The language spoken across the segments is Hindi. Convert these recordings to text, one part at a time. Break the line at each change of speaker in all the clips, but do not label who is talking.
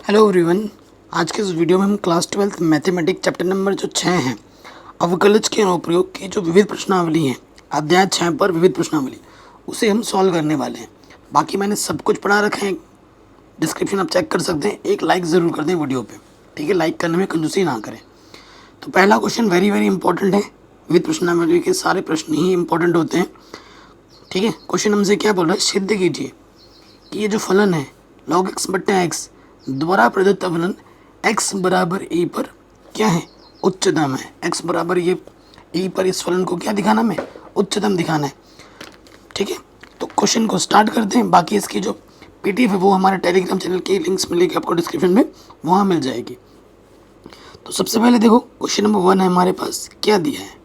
Hello everyone. आज के इस वीडियो में हम क्लास 12 मैथमेटिक्स चैप्टर नंबर जो 6 हैं अवकलज के अनुप्रयोग की जो विविध प्रश्नावली हैं अध्याय 6 पर विविध प्रश्नावली उसे हम सॉल्व करने वाले हैं। बाकी मैंने सब कुछ पढ़ा रखा है, डिस्क्रिप्शन आप चेक कर सकते हैं। एक लाइक ज़रूर कर दें वीडियो पे, ठीक है। लाइक करने में कंजूसी ना करें। तो पहला क्वेश्चन वेरी वेरी इंपॉर्टेंट है। विविध प्रश्नावली के सारे प्रश्न ही इंपॉर्टेंट होते हैं, ठीक है। क्वेश्चन हमसे क्या बोल रहा है, सिद्ध कीजिए कि ये जो फलन है log x बट्टा एक्स द्वारा प्रदत्त फलन x बराबर ए पर क्या है, उच्चतम है। x बराबर ये ए पर इस फलन को क्या दिखाना, हमें उच्चतम दिखाना है, ठीक है। तो क्वेश्चन को स्टार्ट करते हैं। बाकी इसकी जो पीडीएफ है वो हमारे टेलीग्राम चैनल की लिंक्स मिलेगी आपको डिस्क्रिप्शन में, वहाँ मिल जाएगी। तो सबसे पहले देखो क्वेश्चन नंबर 1 है हमारे पास, क्या दिया है,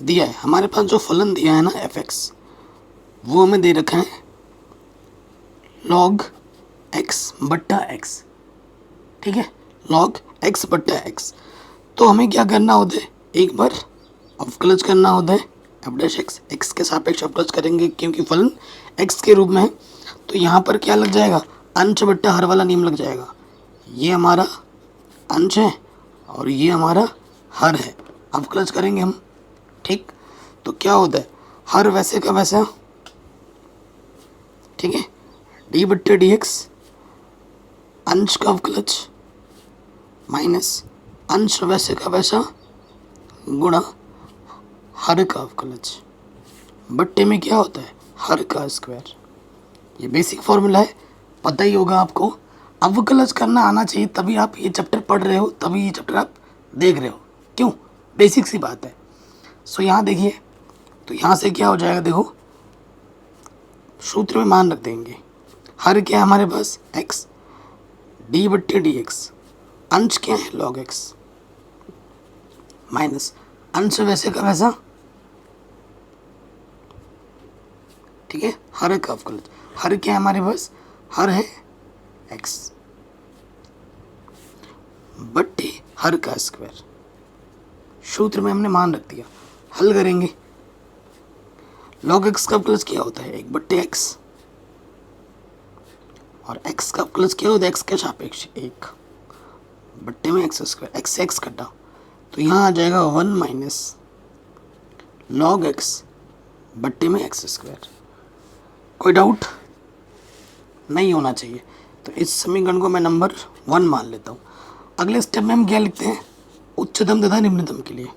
दिया है हमारे पास जो फलन दिया है ना fx, वो हमें दे रखा है log x बट्टा एक्स, ठीक है। log x बट्टा एक्स। तो हमें क्या करना होता है, एक बार अवकलज करना होता है f डैश एक्स, एक्स के सापेक्ष अवकलज करेंगे क्योंकि फलन x के रूप में है। तो यहाँ पर क्या लग जाएगा, अंश बट्टा हर वाला नियम लग जाएगा। ये हमारा अंश है और ये हमारा हर है, अवकलज करेंगे हम, ठीक। तो क्या होता है, हर वैसे का वैसा, ठीक है, डी बट्टे डी एक्स अंश का अवकलज माइनस अंश वैसे का वैसा गुणा हर का अवकलज बट्टे में क्या होता है, हर का स्क्वायर। ये बेसिक फॉर्मूला है, पता ही होगा आपको। अवकलज करना आना चाहिए, तभी आप ये चैप्टर पढ़ रहे हो, तभी ये चैप्टर आप देख रहे हो। क्यों, बेसिक सी बात है। सो यहाँ देखिए, तो यहाँ से क्या हो जाएगा, देखो सूत्र में मान रख देंगे। हर क्या है हमारे पास, x, डी बट्टे डी एक्स, अंश क्या है log x माइनस अंश वैसे का वैसा, ठीक है, हर का अवकलज। हर क्या है हमारे पास, हर है x बट्टे हर का स्क्वायर। सूत्र में हमने मान रख दिया, हल करेंगे। log x का अवकलज क्या होता है, 1 बट्टे x, और x का अवकलज क्या होता है, x के सापेक्ष 1 बट्टे में एक्स स्क्वायर, एक्स से एक्स कटा, तो यहाँ आ जाएगा 1 माइनस log x बट्टे में एक्स स्क्वायर। कोई डाउट नहीं होना चाहिए। तो इस समीकरण को मैं नंबर 1 मान लेता हूँ। अगले स्टेप में हम क्या लिखते हैं, उच्चतम तथा निम्नतम के लिए।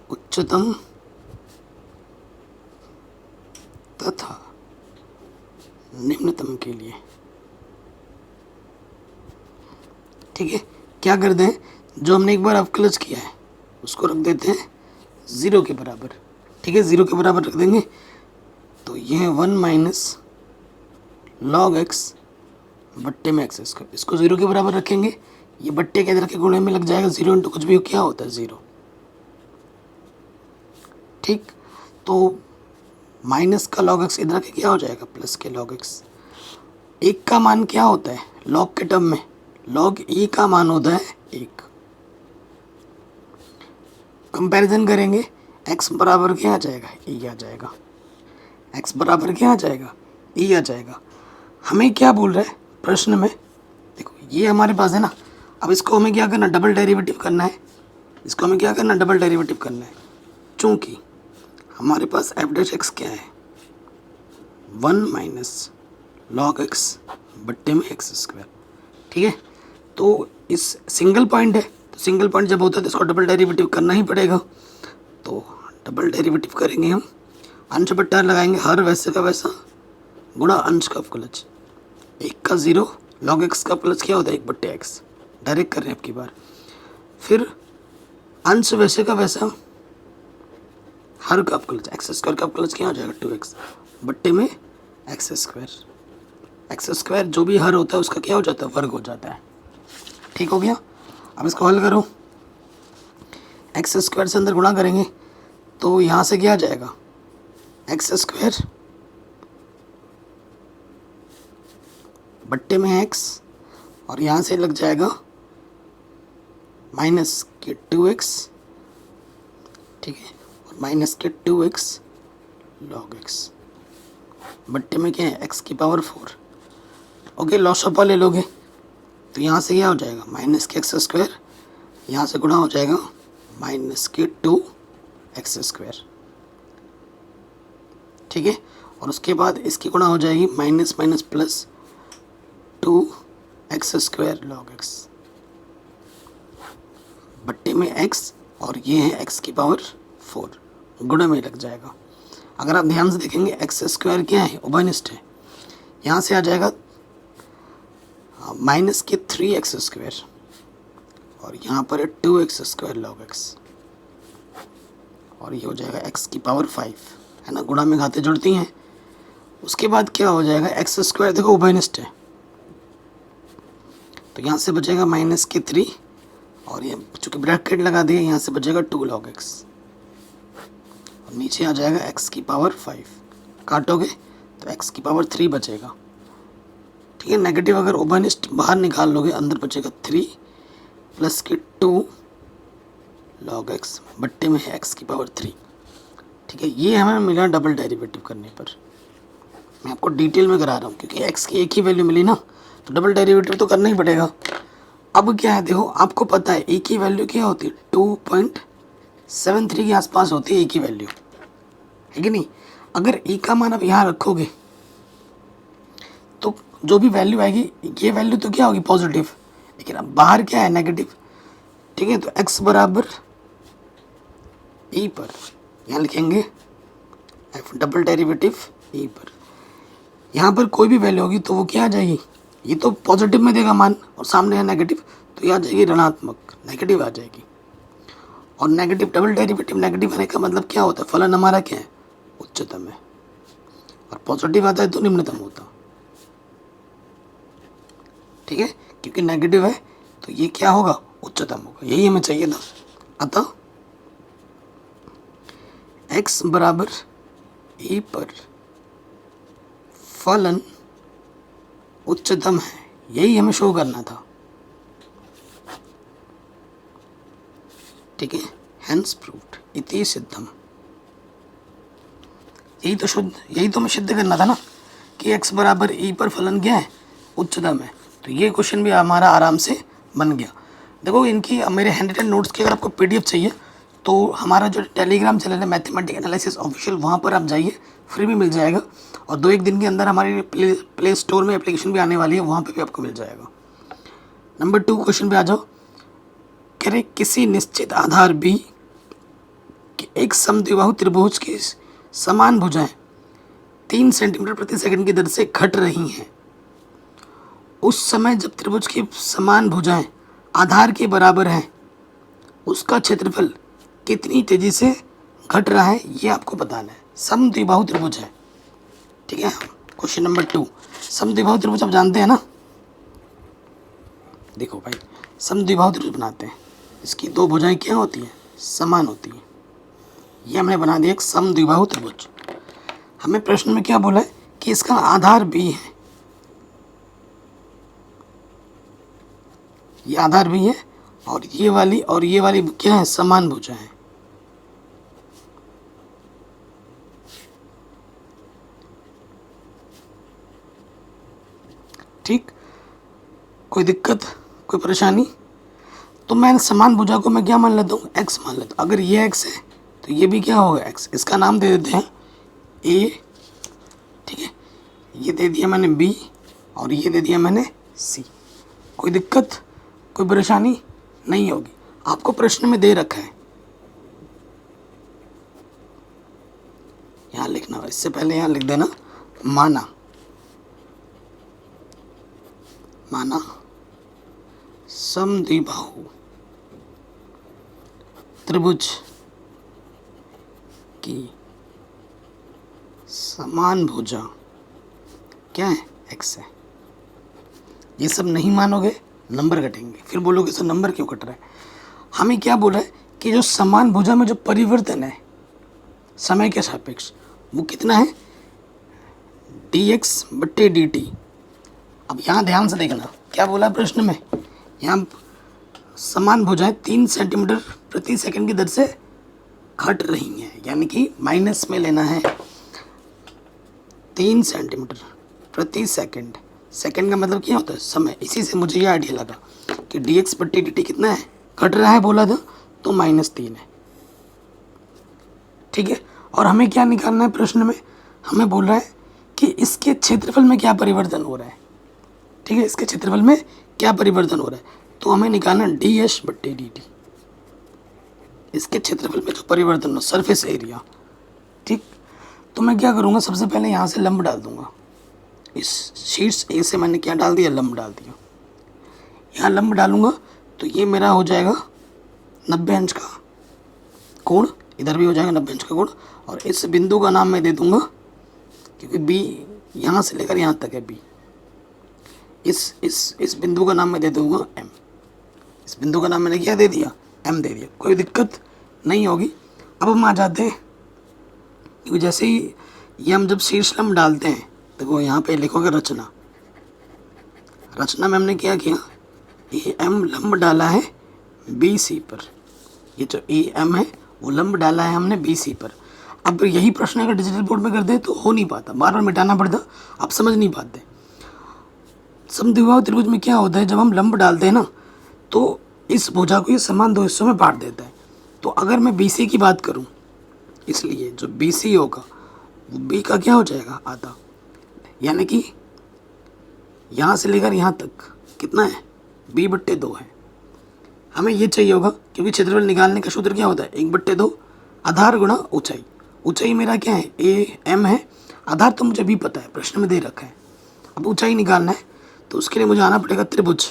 उच्चतम तथा निम्नतम के लिए, ठीक है। क्या करते हैं, जो हमने एक बार अवकलज किया है उसको रख देते हैं 0 के बराबर, ठीक है, 0 के बराबर रख देंगे। तो ये है 1 माइनस log x बट्टे में एक्स स्क्वायर, इसको 0 के बराबर रखेंगे। ये बट्टे के इधर के गुणे में लग जाएगा, 0 इंटू कुछ भी क्या होता है 0, ठीक। तो माइनस का log x इधर के क्या हो जाएगा, प्लस के log x। एक का मान क्या होता है log के टर्म में, log e का मान होता है 1। कंपैरिजन करेंगे, x बराबर क्या आ जाएगा, e आ जाएगा। x बराबर क्या आ जाएगा, e आ जाएगा। हमें क्या बोल रहा है प्रश्न में, देखो ये हमारे पास है ना। अब इसको हमें क्या करना, डबल डेरिवेटिव करना है। इसको हमें क्या करना, डबल डेरिवेटिव करना है। चूँकि हमारे पास f डैश एक्स क्या है, 1 माइनस log x बट्टे में एक्स स्क्वायर, ठीक है। तो इस सिंगल पॉइंट है, तो सिंगल पॉइंट जब होता है तो इसको डबल डेरिवेटिव करना ही पड़ेगा। तो डबल डेरिवेटिव करेंगे हम, अंश बट्टा लगाएंगे, हर वैसे का वैसा गुणा अंश का अवकलज, 1 का 0, log x का अवकलज क्या होता है 1 बट्टे एक्स, डायरेक्ट कर रहे हैं अब की बार। फिर अंश वैसे का वैसा हर का अवकलज, एक्स स्क्वायर का अवकलज क्या हो जाएगा 2x बट्टे में एक्स स्क्वायर। एक्स स्क्वायर जो भी हर होता है उसका क्या हो जाता है, वर्ग हो जाता है, ठीक हो गया। अब इसको हल करो, एक्स स्क्वायर से अंदर गुणा करेंगे तो यहाँ से क्या आ जाएगा, एक्स स्क्वायर बट्टे में एक्स, और यहाँ से लग जाएगा माइनस के 2x, ठीक है, और माइनस के 2x लॉग एक्स, बट्टे में क्या है एक्स की पावर 4। ओके, लॉसअपा ले लोगे तो यहाँ से क्या हो जाएगा माइनस के एक्स स्क्वायर, यहाँ से गुणा हो जाएगा माइनस के 2 एक्स स्क्वायर, ठीक है। और उसके बाद इसकी गुणा हो जाएगी minus minus plus 2 x square log x, बट्टे में एक्स और ये है एक्स की पावर 4, गुणा में लग जाएगा। अगर आप ध्यान से देखेंगे एक्स स्क्वायर क्या है उभयनिष्ठ है, यहाँ से आ जाएगा माइनस के 3 एक्स स्क्वायर और यहाँ पर है 2 एक्स स्क्वायर लॉग एक्स, और ये हो जाएगा एक्स की पावर 5, है ना, गुणा में घातें जुड़ती हैं। उसके बाद क्या हो जाएगा एक्स स्क्वायर देखो उभयनिष्ठ है, तो यहाँ से बचेगा माइनस के 3 और ये चूँकि ब्रैकेट लगा दिए यहाँ से बचेगा 2 लॉग एक्स, और नीचे आ जाएगा एक्स की पावर 5, काटोगे तो एक्स की पावर 3 बचेगा, ठीक है। नेगेटिव अगर उभयनिष्ठ बाहर निकाल लोगे अंदर बचेगा 3 प्लस के 2 लॉग एक्स, बट्टे में है एक्स की पावर 3, ठीक है। ये हमें मिला डबल डेरिवेटिव करने पर। मैं आपको डिटेल में करा रहा हूँ क्योंकि एक्स की एक ही वैल्यू मिली ना, तो डबल डेरिवेटिव तो करना ही पड़ेगा। अब क्या है देखो, आपको पता है ए की वैल्यू क्या होती है 2.73 के आसपास होती है ए की वैल्यू, है कि नहीं। अगर ए का मान आप यहाँ रखोगे तो जो भी वैल्यू आएगी ये वैल्यू तो क्या होगी पॉजिटिव, लेकिन अब बाहर क्या है नेगेटिव, ठीक है। तो x बराबर e पर यहाँ लिखेंगे f डबल डेरिवेटिव e पर, यहाँ पर कोई भी वैल्यू होगी तो वो क्या आ जाएगी, ये तो पॉजिटिव में देगा मान और सामने है नेगेटिव, तो ये आ जाएगी ऋणात्मक, नेगेटिव आ जाएगी। और नेगेटिव डबल डेरिवेटिव नेगेटिव आने का मतलब क्या होता है, फलन हमारा क्या है उच्चतम है, और पॉजिटिव आता है तो निम्नतम होता, ठीक है। क्योंकि नेगेटिव है तो ये क्या होगा उच्चतम होगा, यही हमें चाहिए था। अतः x बराबर e पर फलन उच्चतम है, यही हमें शो करना था, ठीक है। हेंस प्रूव्ड, इति सिद्धम, यही तो हमें सिद्ध करना था ना कि x बराबर e पर फलन क्या है उच्चतम है। तो ये क्वेश्चन भी हमारा आराम से बन गया। देखो इनकी मेरे हैंड रिटन नोट्स की अगर आपको पीडीएफ चाहिए तो हमारा जो टेलीग्राम चैनल है मैथमेटिक्स एनालिसिस ऑफिशियल, वहाँ पर आप जाइए, फ्री में मिल जाएगा। और 2-1 दिन के अंदर हमारी प्ले स्टोर में एप्लीकेशन भी आने वाली है, वहाँ पे भी आपको मिल जाएगा। नंबर 2 क्वेश्चन पे आ जाओ। कह रहे किसी निश्चित आधार B कि एक समद्विबाहु त्रिभुज की समान भुजाएं 3 सेंटीमीटर प्रति सेकंड की दर से घट रही हैं, उस समय जब त्रिभुज की समान भुजाएं आधार के बराबर हैं उसका क्षेत्रफल कितनी तेजी से घट रहा है, ये आपको बताना है। समद्विबाहु त्रिभुज है, ठीक है। क्वेश्चन नंबर 2, समद्विबाहु त्रिभुज आप जानते हैं ना। देखो भाई समद्विबाहु त्रिभुज बनाते हैं, इसकी 2 भुजाएं क्या होती हैं समान होती हैं, ये हमने बना दिया एक समद्विबाहु त्रिभुज। हमें प्रश्न में क्या बोला है कि इसका आधार B है, ये आधार भी है और ये वाली क्या है समान भुजा है, ठीक। कोई दिक्कत कोई परेशानी, तो मैं समान भुजा को मैं क्या मान लेता हूँ x मान लेता हूँ। अगर ये x है तो ये भी क्या होगा x, इसका नाम दे देते हैं a, ठीक है। ये दे दिया मैंने b और ये दे दिया मैंने c। कोई दिक्कत कोई परेशानी नहीं होगी, आपको प्रश्न में दे रखा है, यहाँ लिखना, इससे पहले यहाँ लिख देना माना समद्विबाहु त्रिभुज की समान भुजा क्या है x है। ये सब नहीं मानोगे नंबर कटेंगे, फिर बोलोगे सर नंबर क्यों कट रहा है। हमें क्या बोला है कि जो समान भुजा में जो परिवर्तन है समय के सापेक्ष वो कितना है dx/dt। अब यहाँ ध्यान से देखना क्या बोला प्रश्न में, यहाँ समान भुजाएं 3 सेंटीमीटर प्रति सेकंड की दर से घट रही हैं, यानी कि माइनस में लेना है। 3 सेंटीमीटर प्रति सेकंड। सेकंड का मतलब क्या होता है? समय। इसी से मुझे ये आइडिया लगा कि dx बट्टी dt कितना है, घट रहा है बोला था तो -3 है। ठीक है, और हमें क्या निकालना है प्रश्न में? हमें बोल रहा है कि इसके क्षेत्रफल में क्या परिवर्तन हो रहा है। ठीक है, इसके क्षेत्रफल में क्या परिवर्तन हो रहा है, तो हमें निकालना ds बट्टे dt, इसके क्षेत्रफल में जो परिवर्तन हो, सरफेस एरिया। ठीक, तो मैं क्या करूँगा, सबसे पहले यहाँ से लंब डाल दूंगा। इस शीर्ष ए से मैंने क्या डाल दिया, लंब डाल दिया। यहाँ लंब डालूंगा तो ये मेरा हो जाएगा 90 अंश का कोण, इधर भी हो जाएगा 90 अंश का कोण। और इस बिंदु का नाम मैं दे दूंगा, क्योंकि बी यहाँ से लेकर यहाँ तक है बी, इस बिंदु का नाम मैं दे दूंगा एम। इस बिंदु का नाम मैंने क्या दे दिया, एम दे दिया। कोई दिक्कत नहीं होगी। अब हम आ जाते हैं, क्योंकि जैसे ही ये हम जब शीर्ष लंब डालते हैं, देखो यहाँ पे लिखोगे रचना। रचना में हमने क्या किया, ए एम लंब डाला है बी सी पर। ये जो ए एम है वो लंब डाला है हमने बी सी पर। अब यही प्रश्न अगर डिजिटल बोर्ड में कर दे तो हो नहीं पाता, बार बार मिटाना पड़ता, आप समझ नहीं पाते। समद्विबाहु त्रिभुज में क्या होता है, जब हम लंब डालते हैं ना तो इस भुजा को ये समान 2 हिस्सों में बांट देता है। तो अगर मैं बी सी की बात करूँ, इसलिए जो बी सी होगा वो बी का क्या हो जाएगा, आधा। यानी कि यहाँ से लेकर यहाँ तक कितना है, b बट्टे 2 है। हमें ये चाहिए होगा, क्योंकि क्षेत्रफल निकालने का सूत्र क्या होता है, 1/2 आधार गुणा ऊंचाई। ऊंचाई मेरा क्या है, ए एम है। आधार तो मुझे भी पता है, प्रश्न में दे रखा है। अब ऊंचाई निकालना है तो उसके लिए मुझे आना पड़ेगा त्रिभुज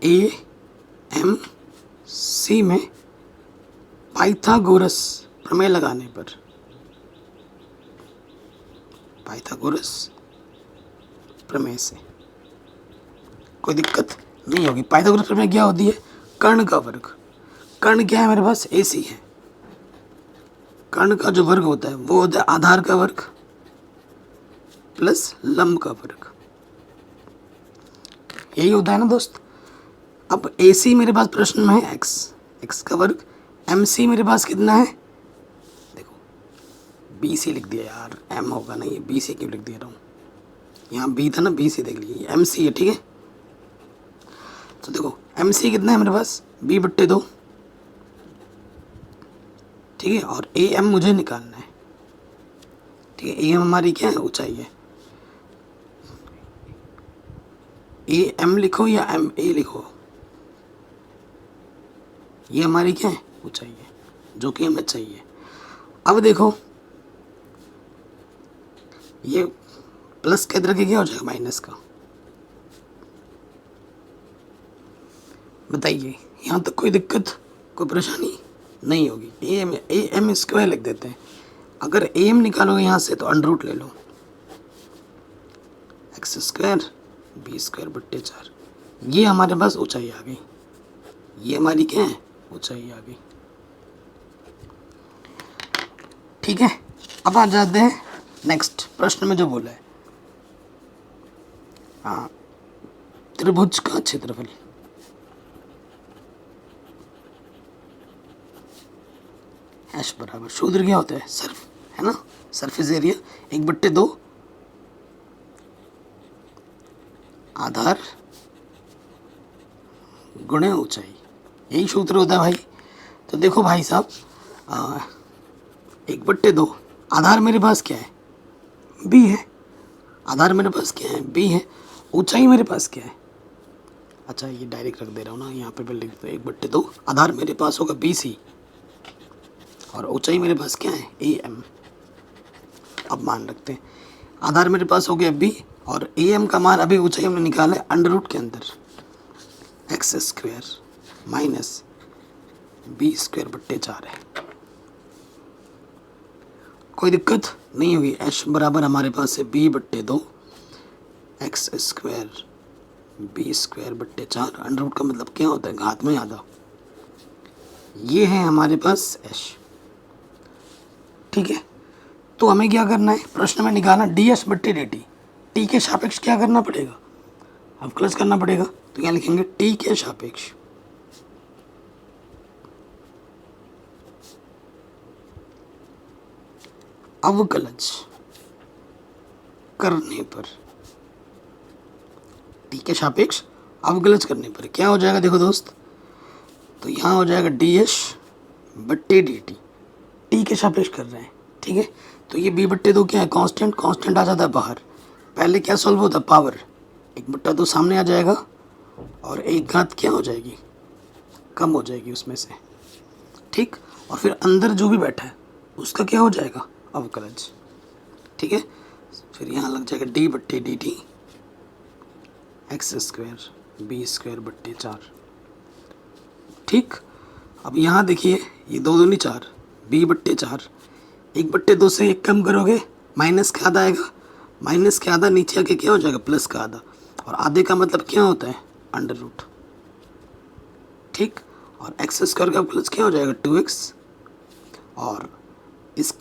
ए एम सी में पाइथागोरस प्रमेय लगाने पर। पाइथागोरस प्रमेय से कोई दिक्कत नहीं होगी। पाइथागोरस प्रमेय क्या होती है, कर्ण का वर्ग। कर्ण क्या है मेरे पास, ए सी है। कर्ण का जो वर्ग होता है वो होता है आधार का वर्ग प्लस लंब का वर्ग, यही होता है ना दोस्त। अब ए सी मेरे पास प्रश्न में है एक्स का वर्ग। एम सी मेरे पास कितना है, देखो बी सी लिख दिया यार, एम होगा नहीं, बी सी क्यों लिख दे रहा हूँ, यहाँ बी था ना, बी सी देख लीजिए, एम सी है। ठीक है, तो देखो एम सी कितना है मेरे पास, b बट्टे 2। ठीक है, और ए एम मुझे निकालना है। ठीक है, ए एम हमारी क्या है, ऊंचाई है। ए एम लिखो या एम ए लिखो, ये हमारी क्या है, ऊंचाई है, जो कि हमें चाहिए। अब देखो ये प्लस के इधर के क्या हो जाएगा, माइनस का। बताइए, यहाँ तक कोई दिक्कत, कोई परेशानी नहीं होगी। ए एम स्क्वायर लिख देते हैं। अगर ए एम निकालोगे यहाँ से तो अंडर रूट ले लो, एक्स स्क्वायर बी स्क्वायर बट्टे 4। ये हमारे पास ऊंचाई आ गई, ये हमारी क्या है, ऊंचाई आ गई। ठीक है, अब आ जाते हैं नेक्स्ट प्रश्न में जो बोला है, हाँ, त्रिभुज का क्षेत्रफल। एच बराबर, सूत्र क्या होता है, सर्फ है ना, सरफेस एरिया 1/2 आधार गुणे ऊंचाई, यही सूत्र होता है भाई। तो देखो भाई साहब, 1/2 आधार मेरे पास क्या है, बी है। आधार मेरे पास क्या है, बी है। ऊंचाई मेरे पास क्या है, अच्छा ये डायरेक्ट रख दे रहा हूँ ना, यहाँ पे लिख दो 1/2 आधार मेरे पास होगा बी सी, और ऊंचाई मेरे पास क्या है, ए एम। अब मान रखते हैं आधार मेरे पास हो गया बी, और ए एम का मान अभी ऊंचाई हमने निकाला है अंडर रूट के अंदर, x square minus b square बट्टे 4 है। कोई दिक्कत नहीं होगी। एच बराबर हमारे पास है b/2 x square b square बट्टे 4। अंडर रूट का मतलब क्या होता है, घात में आधा। ये है हमारे पास एच। ठीक है, तो हमें क्या करना है, प्रश्न में निकालना ds बट्टे dt। टी के सापेक्ष क्या करना पड़ेगा, अवकलज करना पड़ेगा। तो यहाँ लिखेंगे टी के सापेक्ष अवकलज। करने पर, टी के सापेक्ष अवकलज करने पर क्या हो जाएगा? देखो दोस्त, तो यहाँ हो जाएगा डी एच बट्टे डी टी, टी के सापेक्ष कर रहे हैं, ठीक है। तो ये बी बट्टे दो क्या है? कांस्टेंट, कांस्टेंट आ जाता है बाहर। पहले क्या सॉल्व होता है? पावर, एक बट्टा दो सामने आ जाएगा और एक घात क्या हो जाएगी? कम हो जाएगी उसमें से, ठीक। और फिर अंदर जो भी बैठा है उसका क्या हो जाएगा? अवकलज, ठीक है। फिर यहाँ लग जाएगा डी बट्टे d t x square b square बट्टे 4, ठीक। अब यहाँ देखिए, ये दो दूनी 4, बी बट्टे 4, एक बट्टे दो से एक कम करोगे माइनस का आधा आएगा, माइनस के आधा नीचे आके क्या हो जाएगा? प्लस का आधा, और आधे का मतलब क्या होता है? अंडर रूट, ठीक। और एक्स स्क्वायर का प्लस क्या हो जाएगा? 2x, और इस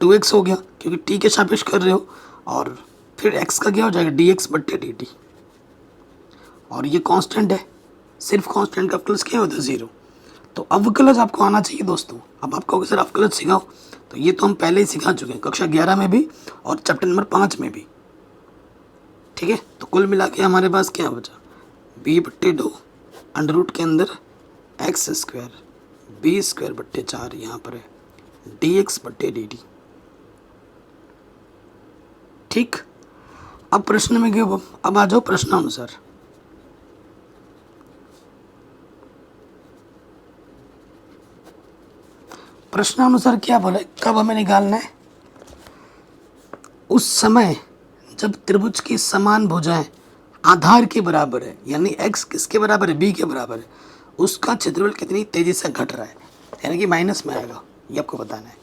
2x हो गया क्योंकि टी के सापेक्ष कर रहे हो, और फिर x का क्या हो जाएगा? dx बट्टे dt, और ये कांस्टेंट है, सिर्फ कांस्टेंट का प्लस क्या होता है? 0। तो अवकलज आपको आना चाहिए दोस्तों। अब आपको अगर सर अवकलज सिखाओ, तो ये तो हम पहले ही सिखा चुके हैं, कक्षा 11 में भी और चैप्टर नंबर 5 में भी, ठीक है। तो कुल मिला के हमारे पास क्या बचा? बी बट्टे 2 अंडर रूट के अंदर एक्स स्क्वायर बी स्क्वायर बट्टे 4 यहाँ पर है डी एक्स बट्टे डी टी, ठीक। अब प्रश्न में क्यों, अब आ जाओ प्रश्नानुसार। प्रश्नानुसार क्या बोला, कब हमें निकालना है? उस समय जब त्रिभुज की समान भुजाएं आधार के बराबर है, यानी x किसके बराबर है? b के बराबर है, उसका क्षेत्रफल कितनी तेजी से घट रहा है, यानी कि माइनस में आएगा, ये आपको बताना है।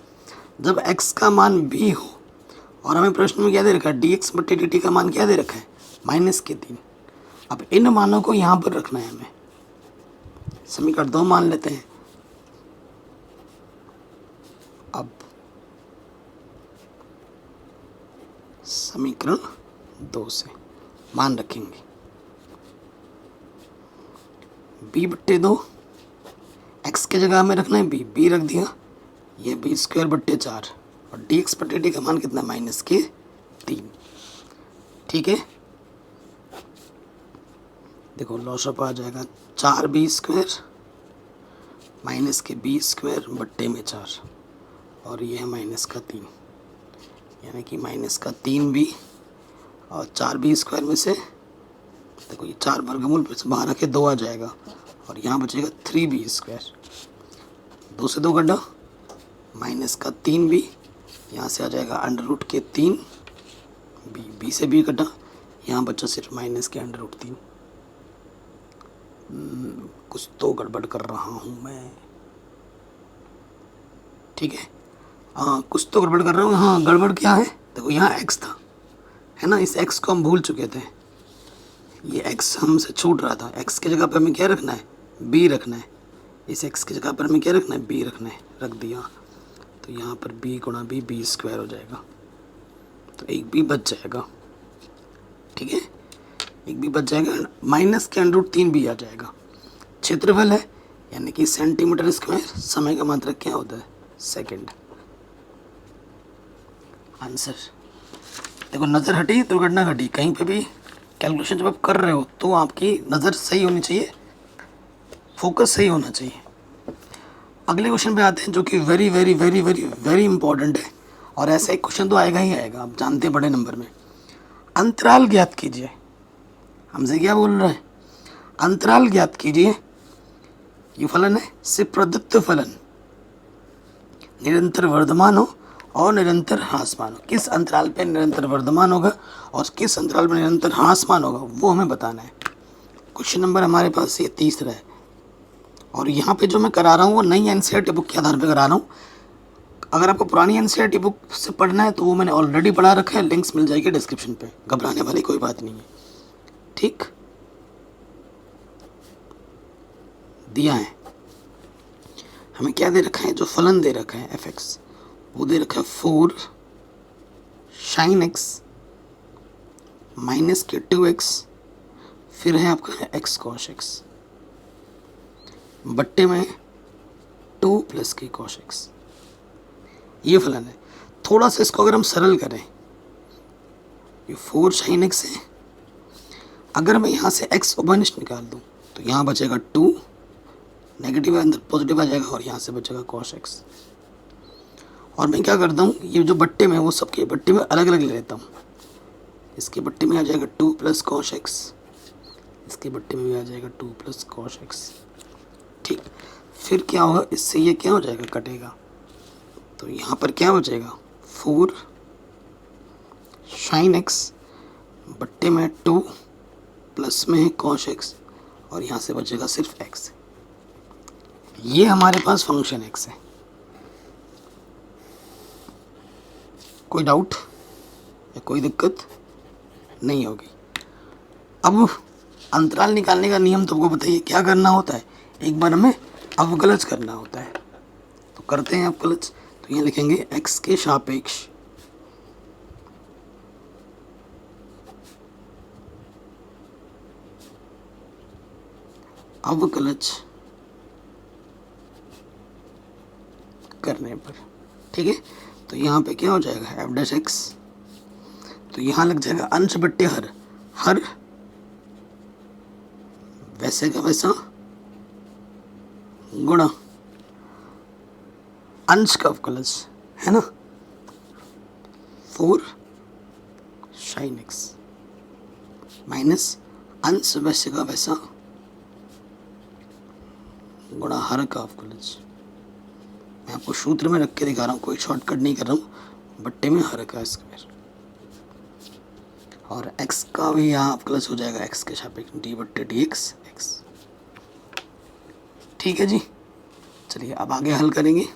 जब x का मान b हो, और हमें प्रश्न में क्या दे रखा है? dx बट्टे dt का मान क्या दे रखा है? -3। अब इन मानों को यहाँ पर रखना है हमें। समीकरण 2 मान लेते हैं। अब समीकरण 2 से मान रखेंगे b बट्टे 2, x के जगह हमें रखना है b रख दिया, ये बी स्क्वायर बट्टे 4, और dx बट्टे डी का मान कितना? -3, ठीक है। देखो लॉसअप आ जाएगा, 4b स्क्वायर माइनस के बी स्क्वायर बट्टे में 4, और ये है -3, यानी कि -3b, और 4b स्क्वायर में से देखो ये 4 वर्गमूल से बाहर आके 2 आ जाएगा, और यहाँ बचेगा 3b स्क्वायर, 2 से 2 गड्ढा -3b, यहाँ से आ जाएगा अंडर रूट के 3 b से b कटा, यहाँ बचा सिर्फ माइनस के अंडर रूट 3। कुछ तो गड़बड़ कर रहा हूँ मैं, ठीक है। हाँ कुछ तो गड़बड़ कर रहा हूँ। हाँ गड़बड़ क्या है? देखो यहाँ x था, है ना, इस x को हम भूल चुके थे, ये x हमसे छूट रहा था। x की जगह पर हमें क्या रखना है? b रखना है। इस x की जगह पर हमें क्या रखना है? b रखना है, रख दिया। तो यहाँ पर b गुणा b स्क्वायर हो जाएगा, तो एक b बच जाएगा, ठीक है, एक b बच जाएगा, माइनस के अंडर रूट 3b आ जाएगा। क्षेत्रफल है यानी कि सेंटीमीटर स्क्वायर, समय का मात्रक क्या होता है? सेकंड। आंसर देखो, नज़र हटी दुर्घटना घटी। कहीं पे भी कैलकुलेशन जब आप कर रहे हो तो आपकी नज़र सही होनी चाहिए, फोकस सही होना चाहिए। अगले क्वेश्चन पे आते हैं जो कि very very very very very important है, और ऐसा एक क्वेश्चन तो आएगा ही आएगा, आप जानते हैं बड़े नंबर में। अंतराल ज्ञात कीजिए। हमसे क्या बोल रहा है? अंतराल ज्ञात कीजिए। ये फलन है सिर्फ प्रदत्त फलन, निरंतर वर्धमान हो और निरंतर ह्रासमान हो। किस अंतराल पे निरंतर वर्धमान होगा और किस अंतराल पे निरंतर ह्रासमान होगा वो हमें बताना है। क्वेश्चन नंबर हमारे पास ये 3रा है, और यहाँ पे जो मैं करा रहा हूँ वो नई एनसीईआरटी बुक के आधार पे करा रहा हूँ। अगर आपको पुरानी एनसीईआरटी बुक से पढ़ना है तो वो मैंने ऑलरेडी पढ़ा रखा है, लिंक्स मिल जाएगी डिस्क्रिप्शन पे, घबराने वाली कोई बात नहीं है, ठीक। दिया है हमें क्या दे रखा है? जो फलन दे रखा है fx, वो दे रखा है 4 sin x माइनस के 2x, फिर है आपका x cos x बट्टे में 2 प्लस के cos x। ये फलन है। थोड़ा सा इसको अगर हम सरल करें ये 4 साइन एक्स है। अगर मैं यहाँ से एक्स ओबनिस्ट निकाल दूँ तो यहाँ बचेगा 2, नेगेटिव अंदर पॉजिटिव आ जाएगा और यहाँ से बचेगा कॉस एक्स। और मैं क्या करता हूँ, ये जो बट्टे में वो सबके बट्टे में अलग अलग ले लेता हूँ। इसके बट्टे में आ जाएगा 2 प्लस कॉस एक्स, इसके बट्टे में भी आ जाएगा 2 प्लस कॉस एक्स। ठीक, फिर क्या होगा, इससे ये क्या हो जाएगा, कटेगा। तो यहाँ पर क्या बचेगा, 4 साइन एक्स बट्टे में 2 प्लस में है कॉस एक्स और यहाँ से बचेगा सिर्फ एक्स। ये हमारे पास फंक्शन एक्स है। कोई डाउट या कोई दिक्कत नहीं होगी। अब अंतराल निकालने का नियम तुमको बताइए क्या करना होता है, एक बार हमें अवकलज करना होता है। तो करते हैं अवकलज। तो ये लिखेंगे x के सापेक्ष अवकलज करने पर। ठीक है, तो यहाँ पे क्या हो जाएगा, एफ डैश एक्स। तो यहाँ लग जाएगा अंश बट्टे हर, हर वैसे का वैसा गुणा अंश का अवकलज, है ना, 4 साइन एक्स माइनस अंश वैसे का वैसा गुणा हर का अवकलज। मैं आपको सूत्र में रख के दिखा रहा हूँ, कोई शॉर्टकट नहीं कर रहा हूँ। बट्टे में हर का स्क्वायर और x का भी यहाँ अवकलज हो जाएगा x के सापेक्ष डी बट्टे डी एक्स एक्स। ठीक है जी, चलिए अब आगे हल करेंगे।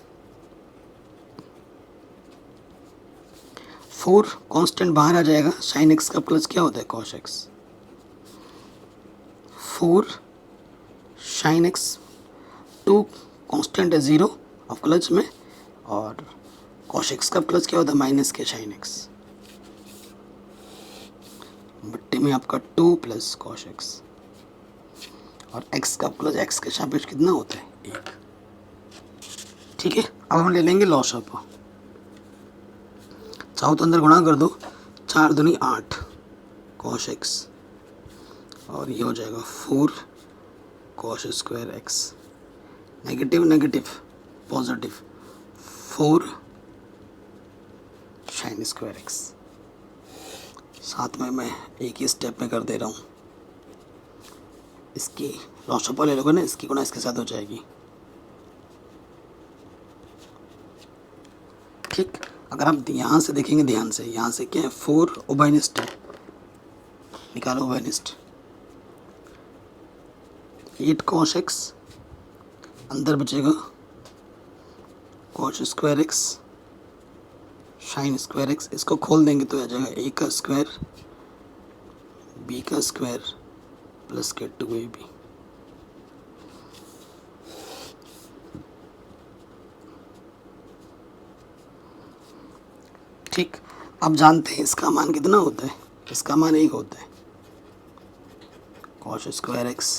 4 कांस्टेंट बाहर आ जाएगा, साइन एक्स का प्लस क्या होता है, cos x. 4 sine x, 2 constant है 0 अवकलज में और कॉस एक्स का प्लस क्या होता है, माइनस के साइन एक्स बट्टे में आपका 2 प्लस कॉस एक्स और x का प्लस x के सापेक्ष कितना होता है, 1। ठीक है, अब हम ले लेंगे लॉसअप। चाहो तो अंदर गुणा कर दो, 4 दूनी 8 कॉस एक्स और ये हो जाएगा 4 cos square x. Negative negative positive 4 sine square x. साथ में मैं एक ही स्टेप में कर दे रहा हूँ। इसकी लॉसअप ले लोगे ना, इसकी गुणा इसके साथ हो जाएगी। ठीक, अगर आप यहाँ से देखेंगे ध्यान से, यहाँ से क्या है, 4 उभयनिष्ठ है, निकालो उभयनिष्ठ। 8 कॉस एक्स, अंदर बचेगा cos square x sine square x. इसको खोल देंगे तो आ जाएगा a का स्क्वायर b का स्क्वायर प्लस के 2ab। ठीक, अब जानते हैं इसका मान कितना होता है, इसका मान 1 होता है। Cos square x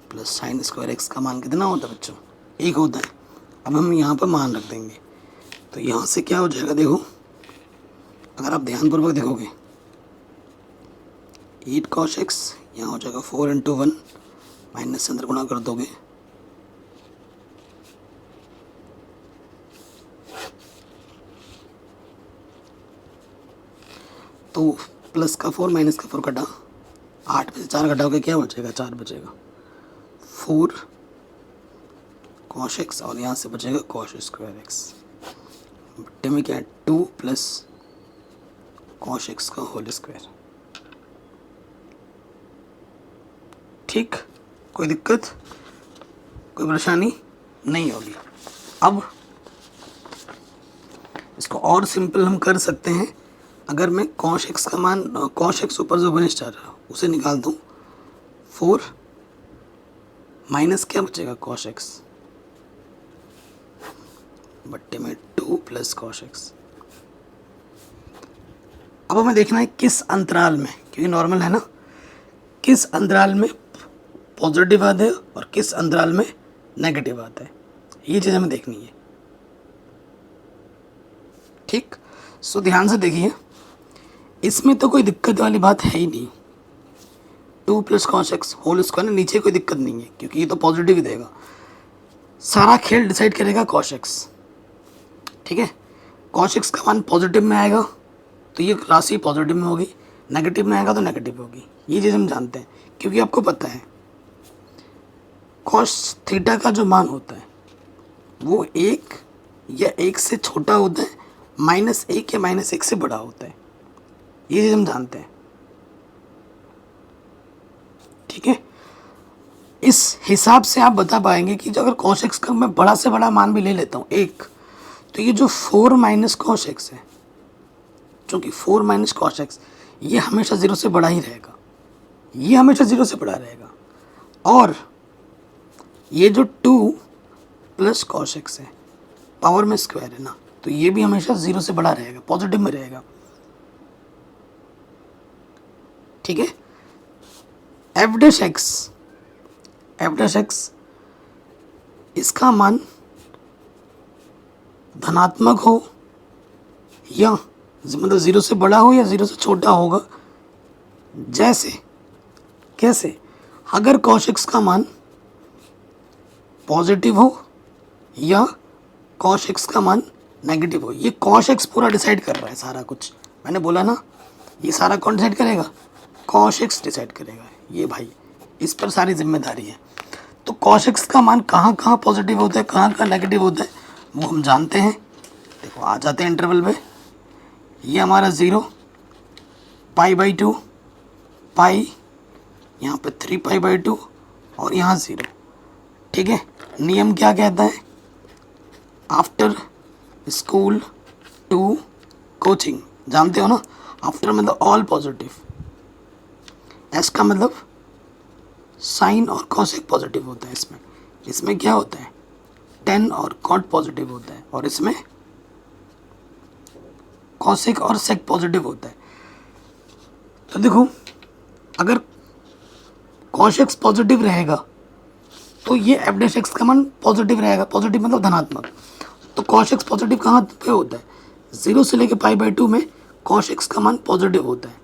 plus sine square x का मान कितना होता है बच्चों, 1 होता है। अब हम यहाँ पर मान रख देंगे तो यहाँ से क्या हो जाएगा, देखो अगर आप ध्यानपूर्वक देखोगे 8 कॉस एक्स यहाँ हो जाएगा 4 × 1 माइनस से अंदर गुणा कर दोगे तो प्लस का 4 माइनस का 4 कटा, 8 में से 4 घटाओगे क्या बचेगा, 4 बचेगा। 4 कॉस एक्स और यहाँ से बचेगा कॉस स्क्वायर एक्स बट्टे में क्या है, 2 प्लस कॉस एक्स का होल स्क्वायर। ठीक, कोई दिक्कत कोई परेशानी नहीं होगी। अब इसको और सिंपल हम कर सकते हैं। अगर मैं कॉस एक्स का मान, कॉस एक्स ऊपर जो बनिष्ठ आ रहा है उसे निकाल दूँ, 4 माइनस क्या बचेगा, कॉस एक्स बट्टे में 2 प्लस कॉस एक्स। अब हमें देखना है किस अंतराल में, क्योंकि नॉर्मल है ना, किस अंतराल में पॉजिटिव आता है और किस अंतराल में नेगेटिव आता है, ये चीज़ हमें देखनी है। ठीक, सो ध्यान से देखिए, इसमें तो कोई दिक्कत वाली बात है ही नहीं, 2 plus cos x whole square, नीचे कोई दिक्कत नहीं है क्योंकि ये तो पॉजिटिव ही देगा। सारा खेल डिसाइड करेगा कॉस एक्स, ठीक है। कॉस एक्स का मान पॉजिटिव में आएगा तो ये राशि पॉजिटिव में होगी, नेगेटिव में आएगा तो नेगेटिव होगी। ये चीज़ हम जानते हैं क्योंकि आपको पता है कॉस थीटा का जो मान होता है वो 1 या 1 से छोटा होता है, -1 या -1 से बड़ा होता है। ये चीज़ हम जानते हैं, ठीक है। इस हिसाब से आप बता पाएंगे कि जो अगर कॉस एक्स का मैं बड़ा से बड़ा मान भी ले लेता हूँ 1, तो ये जो 4 माइनस कॉस एक्स है, चूँकि 4 माइनस कॉस एक्स ये हमेशा 0 से बड़ा ही रहेगा, ये हमेशा 0 से बड़ा रहेगा। और ये जो 2 प्लस कॉस एक्स है पावर में स्क्वायर है ना, तो ये भी हमेशा 0 से बड़ा रहेगा, पॉजिटिव में रहेगा, ठीक है। एफ डैश एक्स इसका मान धनात्मक हो या मतलब 0 से बड़ा हो या 0 से छोटा होगा। जैसे कैसे, अगर कॉस एक्स का मान पॉजिटिव हो या कॉस एक्स का मान नेगेटिव हो। ये कॉस एक्स पूरा डिसाइड कर रहा है सारा कुछ, मैंने बोला ना ये सारा कौन डिसाइड करेगा, कॉस एक्स डिसाइड करेगा। ये भाई इस पर सारी जिम्मेदारी है। तो कॉस एक्स का मान कहाँ कहाँ पॉजिटिव होता है, कहाँ कहाँ नेगेटिव होता है वो हम जानते हैं। देखो आ जाते हैं इंटरवल पे, ये हमारा 0 π/2 पाई, यहाँ पे 3π/2 और यहाँ 0, ठीक है। नियम क्या कहता है, आफ्टर स्कूल टू कोचिंग, जानते हो ना। आफ्टर मतलब ऑल पॉजिटिव, एस का मतलब साइन और कॉसेक पॉजिटिव होता है। इसमें क्या होता है, टेन और कॉट पॉजिटिव होता है, और इसमें कॉसेक और सेक पॉजिटिव होता है। तो देखो अगर कॉस एक्स पॉजिटिव रहेगा तो ये एफ डैश एक्स का मान पॉजिटिव रहेगा, पॉजिटिव मतलब धनात्मक। तो कॉस एक्स पॉजिटिव कहाँ पे होता है, 0 से लेके π/2 में कॉस एक्स का मान पॉजिटिव होता है।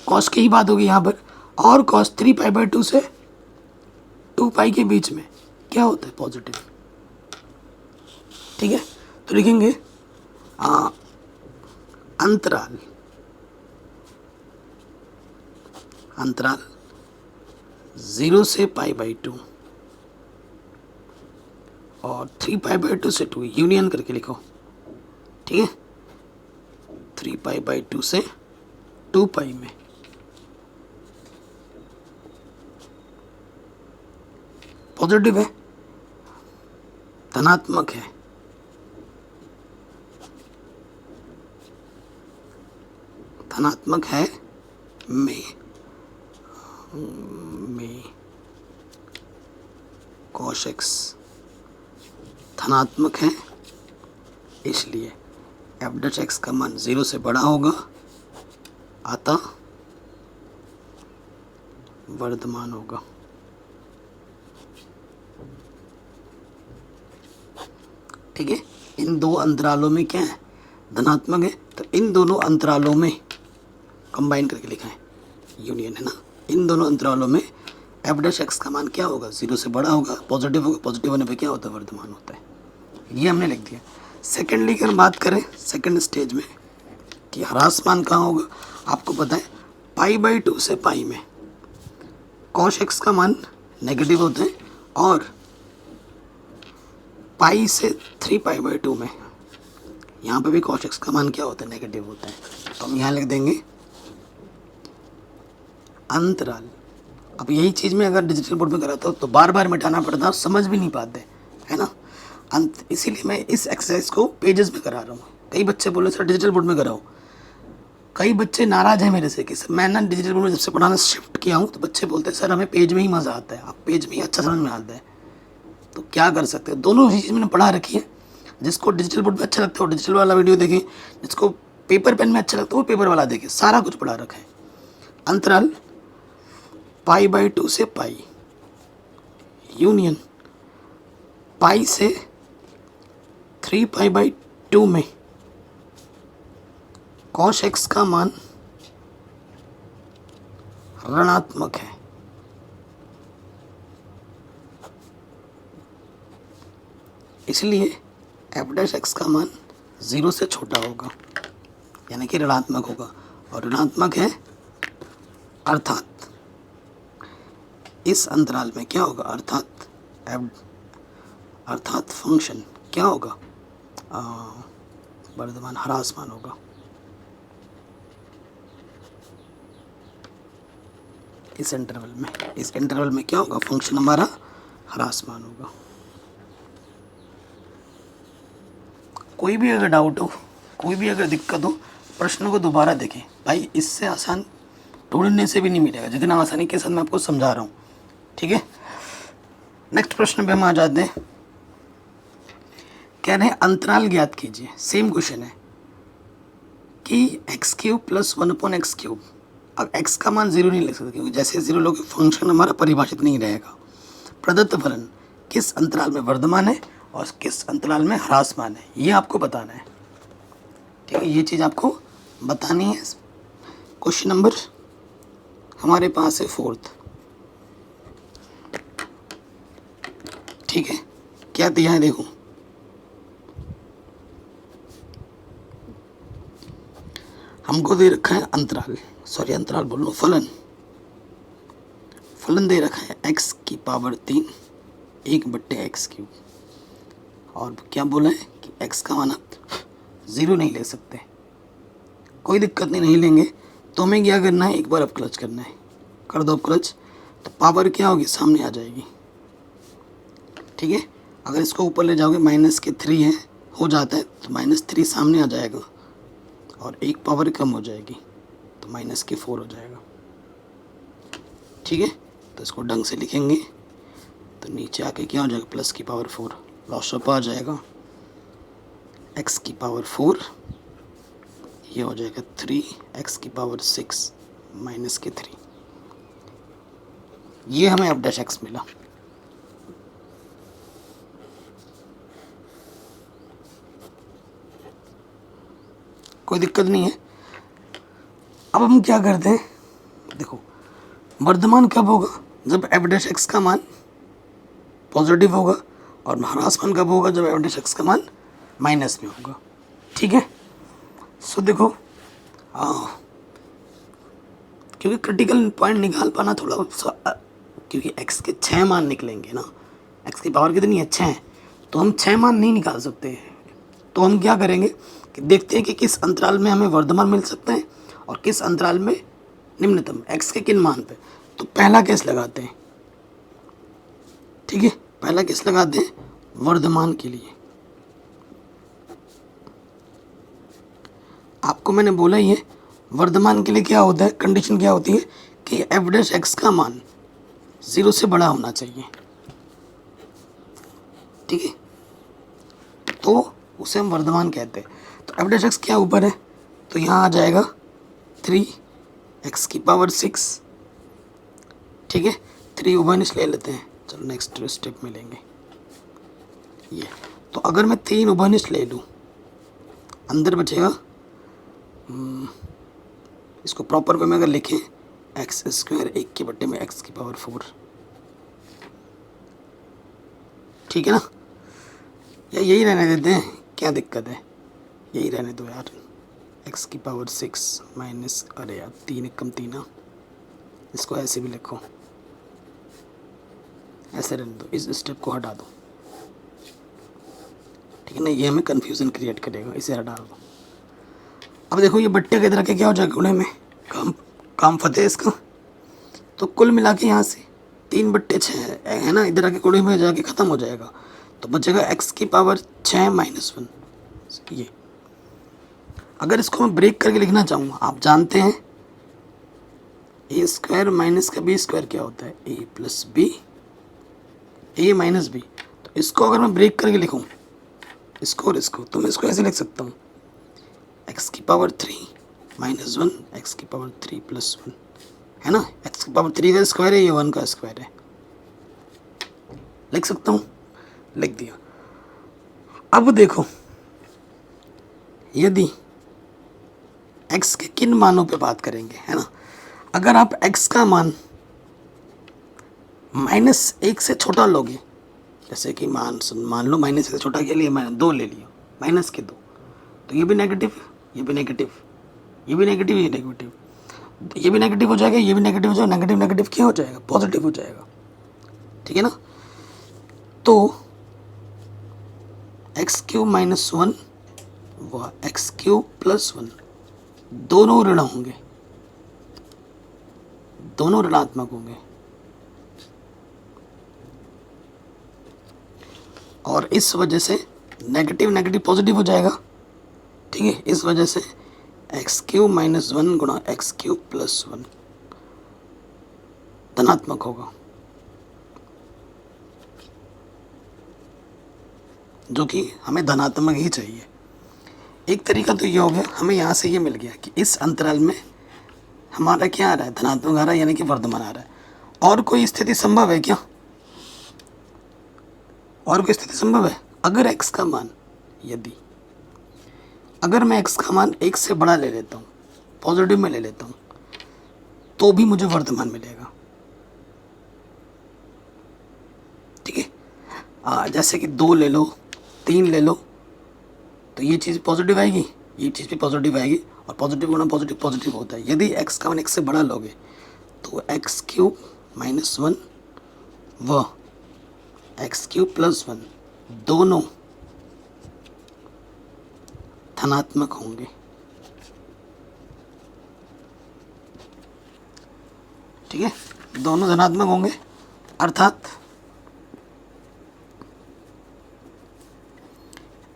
कॉस की ही बात होगी यहाँ पर। और कॉस 3π/2 से 2π के बीच में क्या होता है, पॉजिटिव, ठीक है। तो लिखेंगे अंतराल 0 से π/2 और 3π/2 से 2 यूनियन करके लिखो, ठीक है। 3π/2 से 2π में पॉजिटिव है, धनात्मक है, धनात्मक है में कॉस एक्स धनात्मक है, इसलिए एफ डैश एक्स का मान 0 से बड़ा होगा, अतः वर्धमान होगा। ठीक है, इन दो अंतरालों में क्या है, धनात्मक है, तो इन दोनों अंतरालों में कंबाइन करके लिखा है, यूनियन है ना। इन दोनों अंतरालों में एफ डैश एक्स का मान क्या होगा, 0 से बड़ा होगा, पॉजिटिव होगा, पॉजिटिव होने पे क्या होता है, वर्धमान होता है। ये हमने लिख दिया। सेकेंडली अगर बात करें सेकेंड स्टेज में कि ह्रास मान कहाँ होगा, आपको पता है π/2 से पाई में कॉस एक्स का मान नेगेटिव होता है, और पाई से 3π/2 में यहाँ पे भी कॉस एक्स का मान क्या होता है, नेगेटिव होता है। तो हम यहाँ लिख देंगे अंतराल। अब यही चीज़ में अगर डिजिटल बोर्ड में कराता हूँ तो बार बार मिटाना पड़ता है, समझ भी नहीं पाते, है ना। इसीलिए मैं इस एक्सरसाइज को पेजेस में करा रहा हूँ। कई बच्चे बोले सर डिजिटल बोर्ड में कराओ, कई बच्चे नाराज़ हैं मेरे से कि सर मैं ना डिजिटल बोर्ड में जब से पढ़ाना शिफ्ट किया हूँ तो बच्चे बोलते हैं सर हमें पेज में ही मज़ा आता है, आप पेज में ही अच्छा समझ में आता है। तो क्या कर सकते हैं, दोनों चीज़ मैंने पढ़ा रखी है। जिसको डिजिटल बोर्ड में अच्छा लगता है वो डिजिटल वाला वीडियो देखें, जिसको पेपर पेन में अच्छा लगता है वो पेपर वाला देखें, सारा कुछ पढ़ा रखा है। अंतराल π/2 से पाई, यूनियन पाई से 3π/2 में कॉस एक्स का मान ऋणात्मक है, इसलिए एफ डैश एक्स का मान 0 से छोटा होगा, यानी कि ऋणात्मक होगा। और ऋणात्मक है अर्थात इस अंतराल में क्या होगा, अर्थात फंक्शन क्या होगा, वर्धमान ह्रासमान होगा। इस इंटरवल में क्या होगा, फंक्शन हमारा ह्रासमान होगा। कोई भी अगर डाउट हो, कोई भी अगर दिक्कत हो, प्रश्न को दोबारा देखें भाई, इससे आसान ढूंढने से भी नहीं मिलेगा जितना आसानी के साथ मैं आपको समझा रहा हूँ। ठीक है, नेक्स्ट प्रश्न पे हम आ जाते हैं। कह रहे हैं अंतराल ज्ञात कीजिए। सेम क्वेश्चन है कि एक्स क्यूब प्लस 1/x³। अब x का मान 0 नहीं ले सकते, क्योंकि जैसे 0 लोगे फंक्शन हमारा परिभाषित नहीं रहेगा। प्रदत्त फलन किस अंतराल में वर्धमान है और किस अंतराल में ह्रासमान है, ये आपको बताना है। ठीक है, ये चीज़ आपको बतानी है। क्वेश्चन नंबर हमारे पास है 4th। ठीक है, क्या दिया है देखो, हमको दे रखा है अंतराल बोल लो, फलन दे रखा है x⁻³ 1/x³। और क्या बोला है कि x का मान आप 0 नहीं ले सकते। कोई दिक्कत नहीं लेंगे, तो हमें क्या करना है, एक बार अब क्लच करना है, कर दो क्लच, तो पावर क्या होगी, सामने आ जाएगी। ठीक है, अगर इसको ऊपर ले जाओगे -3 है हो जाता है, तो -3 सामने आ जाएगा और एक पावर कम हो जाएगी, तो -4 हो जाएगा। ठीक है, तो इसको ढंग से लिखेंगे, तो नीचे आके क्या हो जाएगा, +4 लॉस ऑफ आ जाएगा, x⁻4 ये हो जाएगा 3x⁻6 -3। ये हमें f'(x) मिला। कोई दिक्कत नहीं है। अब हम क्या करते हैं, देखो वर्धमान कब होगा, जब f'(x) का मान पॉजिटिव होगा, और ह्रासमान कब होगा, जब f'(x) का मान माइनस में होगा। ठीक है, सो देखो क्योंकि क्रिटिकल पॉइंट निकाल पाना थोड़ा, क्योंकि x के 6 मान निकलेंगे ना, x की पावर कितनी है, 6, तो हम 6 मान नहीं निकाल सकते। तो हम क्या करेंगे कि देखते हैं कि किस अंतराल में हमें वर्धमान मिल सकते हैं और किस अंतराल में निम्नतम, x के किन मान पे। तो पहला केस लगाते हैं। ठीक है, पहला केस लगाते हैं वर्धमान के लिए। आपको मैंने बोला ही है, वर्धमान के लिए क्या होता है, कंडीशन क्या होती है कि f'(x) का मान 0 से बड़ा होना चाहिए। ठीक है, तो उसे हम वर्धमान कहते हैं। तो f'(x) क्या ऊपर है, तो यहाँ आ जाएगा 3x⁻6। ठीक है, 3 उभयनिष्ठ ले लेते हैं, चलो नेक्स्ट स्टेप में लेंगे ये। तो अगर मैं 3 उभयनिष्ठ ले लूँ, अंदर बचेगा, इसको प्रॉपर वे में अगर लिखें, x² 1/x⁻4। ठीक है ना, या यही रहने देते हैं, क्या दिक्कत है, यही रहने दो यार, x⁻6 माइनस, अरे यार 3 कम 3, इसको ऐसे भी लिखो, ऐसे रहने दो, इस स्टेप को हटा दो। ठीक है ना, ये हमें कन्फ्यूज़न क्रिएट करेगा, इसे हटा दो। अब देखो ये बट्टे की तरह के क्या हो जाएगा, गुणे में काम फतेह इसका। तो कुल मिला के यहाँ से 3/6 है ना, इधर आके गुणे में जाके ख़त्म हो जाएगा, तो बचेगा x⁻6 - 1। ये अगर इसको मैं ब्रेक करके लिखना चाहूँगा, आप जानते हैं a² माइनस का b² क्या होता है, a + b, a - b। तो इसको अगर मैं ब्रेक करके लिखूँ, इसको और इसको, तो मैं इसको ऐसे लिख सकता हूँ, x⁻3 - 1 x⁻3 + 1, है ना, x⁻3 का स्क्वायर है, ये 1 का स्क्वायर है, लिख सकता हूँ, लिख दिया। अब देखो यदि x के किन मानों पे बात करेंगे, है ना, अगर आप x का मान -1 से छोटा लोगे, जैसे कि मान लो -1 से छोटा के लिए मैंने 2 ले लिया, -2, तो ये भी नेगेटिव, ये भी नेगेटिव, ये भी नेगेटिव, ये नेगेटिव, ये भी नेगेटिव हो जाएगा, ये भी नेगेटिव हो जाएगा, नेगेटिव नेगेटिव क्या हो जाएगा, पॉजिटिव हो जाएगा, ठीक है ना। तो x³ -1 व x³ +1 दोनों ऋण होंगे, दोनों ऋणात्मक होंगे, और इस वजह से नेगेटिव नेगेटिव पॉजिटिव हो जाएगा, ठीक है। इस वजह से x³ -1 गुणा x³ +1 धनात्मक होगा, जो कि हमें धनात्मक ही चाहिए। एक तरीका तो ये हो गया, हमें यहाँ से ये मिल गया कि इस अंतराल में हमारा क्या आ रहा है, धनात्मक आ रहा है, यानी कि वर्धमान आ रहा है। और कोई स्थिति संभव है क्या? और कोई स्थिति संभव है? अगर x का मान, यदि अगर मैं x का मान 1 से बड़ा ले लेता हूँ, पॉजिटिव में ले लेता हूँ, तो भी मुझे वर्धमान मिलेगा, ठीक है। जैसे कि 2 ले लो, 3 ले लो, तो ये चीज़ पॉजिटिव आएगी, ये चीज़ भी पॉजिटिव आएगी, और पॉजिटिव गुणा पॉजिटिव पॉजिटिव होता है। यदि x का मान 1 से बड़ा लोगे तो x³ -1 व x³ +1 दोनों धनात्मक होंगे, ठीक है, दोनों धनात्मक होंगे। अर्थात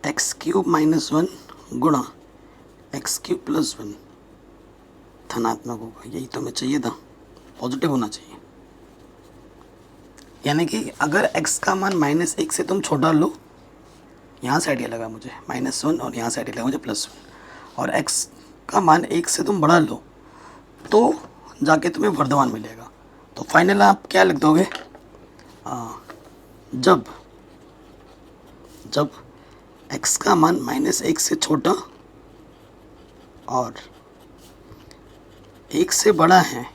x³ -1 गुणा x³ +1 धनात्मक होगा। यही तो हमें चाहिए था, पॉजिटिव होना चाहिए। यानी कि अगर x का मान -1 से तुम छोटा लो, यहाँ से आइडिया लगा मुझे -1, और यहाँ से आइडिया लगा मुझे +1, और x का मान 1 से तुम बड़ा लो तो जाके तुम्हें वर्धमान मिलेगा। तो फाइनल आप क्या लिख दोगे? जब x का मान -1 से छोटा और 1 से बड़ा है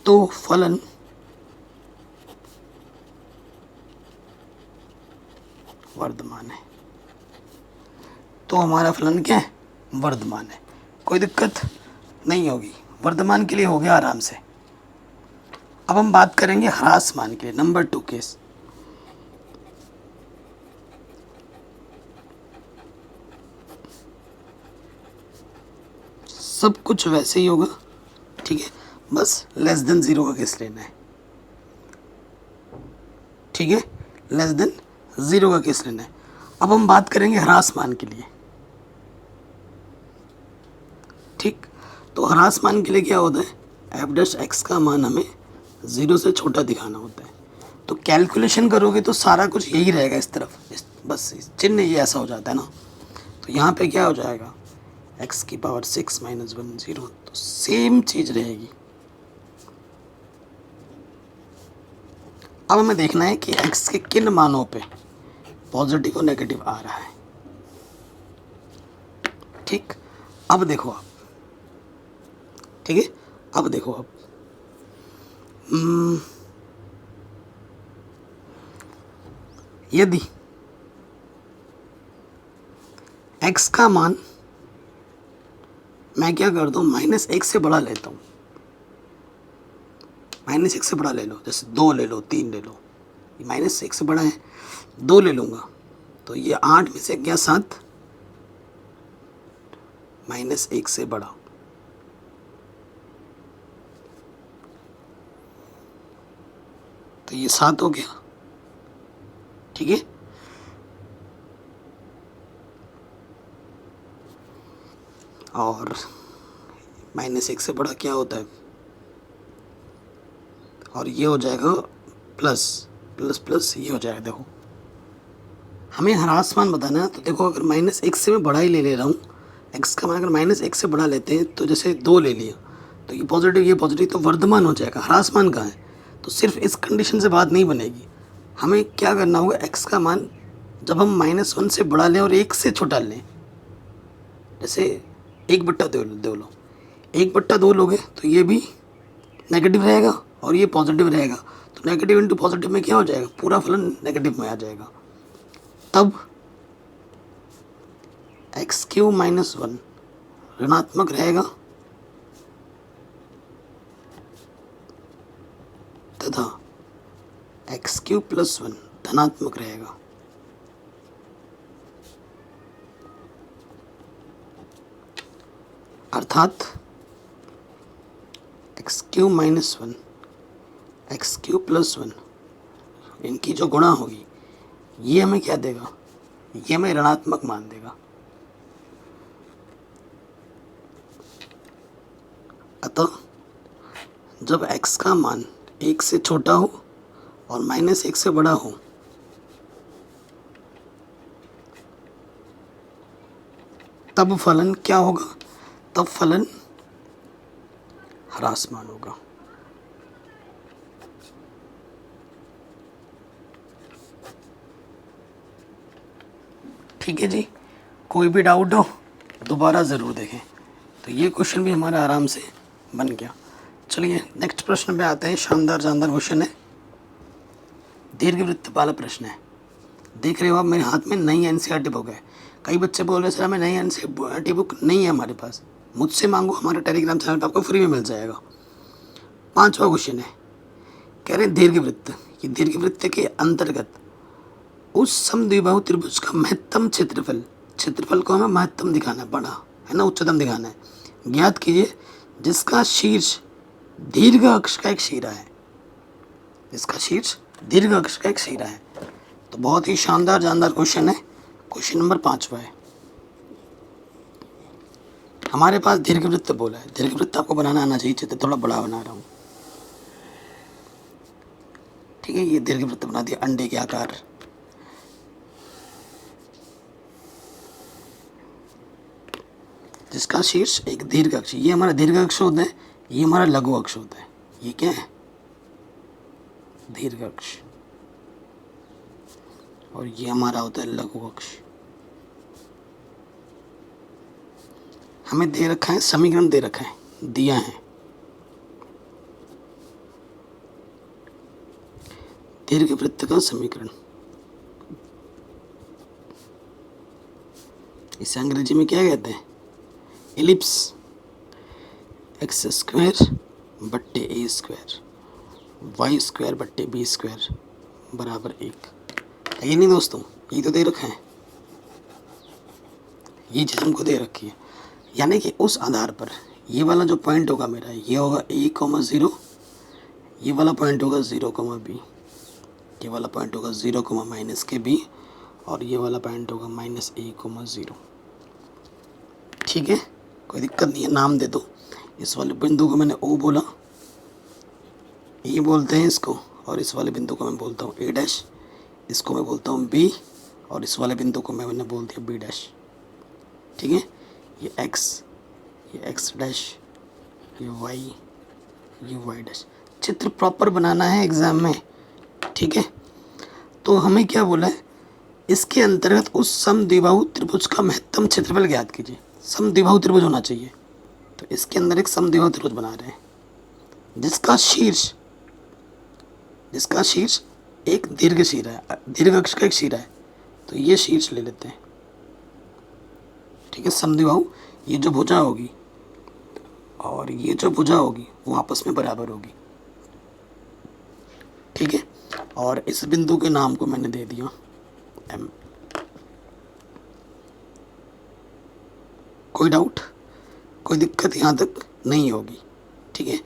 तो फलन वर्धमान है। तो हमारा फलन क्या है? वर्धमान है। कोई दिक्कत नहीं होगी, वर्धमान के लिए हो गया आराम से। अब हम बात करेंगे ह्रासमान के लिए, नंबर 2 केस। सब कुछ वैसे ही होगा, ठीक है, बस लेस देन 0 का केस लेना है, ठीक है, लेस देन 0 का केस लेना है। अब हम बात करेंगे ह्रासमान के लिए, ठीक। तो ह्रासमान के लिए क्या होता है? f' का मान हमें 0 से छोटा दिखाना होता है। तो कैलकुलेशन करोगे तो सारा कुछ यही रहेगा इस तरफ, बस चिन्ह ये ऐसा हो जाता है ना। तो यहाँ पे क्या हो जाएगा? x⁻⁶ -1 0, तो सेम चीज़ रहेगी। अब हमें देखना है कि x के किन मानों पे पॉजिटिव और नेगेटिव आ रहा है, ठीक। अब देखो आप, ठीक है, अब देखो आप, यदि x का मान मैं क्या करता हूँ, -1 से बड़ा लेता हूँ, -1 से बड़ा ले लो, जैसे 2 ले लो, 3 ले लो, -1 से बड़ा है, 2 ले लूँगा, तो ये 8 में से क्या 7, -1 से बड़ा, तो ये 7 हो गया, ठीक है। और -1 से बड़ा क्या होता है? और ये हो जाएगा प्लस प्लस प्लस, ये हो जाएगा। देखो हमें ह्रासमान बताना है, तो देखो अगर -1 से मैं बड़ा ही ले रहा हूँ, x का मान अगर -1 से बड़ा लेते हैं, तो जैसे 2 ले लिया, तो ये पॉजिटिव, तो वर्धमान हो जाएगा। ह्रासमान कहाँ है? तो सिर्फ इस कंडीशन से बात नहीं बनेगी, हमें क्या करना होगा, x का मान जब हम -1 से बड़ा लें और 1 से छोटा लें, जैसे 1/2 लो, 1/2 लोगे तो ये भी नेगेटिव रहेगा और ये पॉजिटिव रहेगा, तो नेगेटिव इंटू पॉजिटिव में क्या हो जाएगा, पूरा फलन नेगेटिव में आ जाएगा। तब x³ - 1 ऋणात्मक रहेगा तथा x³ + 1 धनात्मक रहेगा। अर्थात x³ - 1 x³ + 1 इनकी जो गुणा होगी ये हमें क्या देगा, ये हमें ऋणात्मक मान देगा। अतः जब x का मान 1 से छोटा हो और -1 से बड़ा हो तब फलन क्या होगा, तब फलन ह्रासमान होगा। ठीक है जी, कोई भी डाउट हो दोबारा ज़रूर देखें। तो ये क्वेश्चन भी हमारा आराम से बन गया। चलिए नेक्स्ट प्रश्न पे आते हैं। शानदार क्वेश्चन है, दीर्घवृत्त वाला प्रश्न है। देख रहे हो आप मेरे हाथ में नई एनसीईआरटी बुक है। कई बच्चे बोल रहे सर हमें नई एनसीईआरटी बुक नहीं है हमारे पास, मुझसे मांगो, हमारे टेलीग्राम चैनल पर आपको फ्री में मिल जाएगा। 5वां क्वेश्चन है, कह रहे हैं दीर्घवृत्त, ये दीर्घवृत्त के अंतर्गत उस समद्विबाहु त्रिभुज का महत्तम क्षेत्रफल को हमें महत्तम दिखाना है, बड़ा है ना, उच्चतम दिखाना है। ज्ञात कीजिए जिसका शीर्ष दीर्घ अक्ष का एक सिरा है, जिसका शीर्ष दीर्घ अक्ष का एक सिरा है। तो बहुत ही शानदार क्वेश्चन है। क्वेश्चन नंबर 5वां है, हमारे पास दीर्घवृत्त बोला है। दीर्घवृत्त आपको बनाना आना चाहिए, चित्र थोड़ा बड़ा बना रहा हूँ। ठीक है, ये दीर्घवृत्त बना दिया अंडे के आकार। जिसका शीर्ष एक दीर्घ अक्ष, ये हमारा दीर्घ अक्ष होता है, ये हमारा लघु अक्ष होता है। ये क्या है, दीर्घ अक्ष, और ये हमारा होता है लघु अक्ष। हमें दे रखा है, समीकरण दे रखा है, दिया है दीर्घवृत्त का समीकरण। इसे अंग्रेजी में क्या कहते हैं, एलिप्स। x² बट्टे a² y² बट्टे b² बराबर 1। ये नहीं दोस्तों, ये तो दे रखा है, ये चीज़ हमको दे रखी है। यानी कि उस आधार पर ये वाला जो पॉइंट होगा मेरा, ये होगा a,0, ये वाला पॉइंट होगा 0,b, ये वाला पॉइंट होगा 0,-b, और ये वाला पॉइंट होगा -a,0। ठीक है, कोई दिक्कत नहीं है, नाम दे दो। इस वाले बिंदु को मैंने O बोला, E बोलते हैं इसको, और इस वाले बिंदु को मैं बोलता हूँ A', इसको मैं बोलता हूँ B, और इस वाले बिंदु को मैंने बोल दिया B'। ठीक है, ये X, ये X', ये Y, ये Y'। चित्र प्रॉपर बनाना है एग्ज़ाम में। ठीक है, तो हमें क्या बोला है, इसके अंतर्गत उस समद्विबाहु त्रिभुज का महत्तम क्षेत्रफल ज्ञात कीजिए। समद्विबाहु त्रिभुज होना चाहिए, तो इसके अंदर एक समद्विबाहु त्रिभुज बना रहे हैं जिसका शीर्ष एक दीर्घ सिरा है, दीर्घ अक्ष का एक सिरा है। तो ये शीर्ष ले लेते हैं। ठीक है, समद्विबाहु, ये जो भुजा होगी और ये जो भुजा होगी वो आपस में बराबर होगी। ठीक है, और इस बिंदु के नाम को मैंने दे दिया M। कोई डाउट, कोई दिक्कत यहाँ तक नहीं होगी। ठीक है,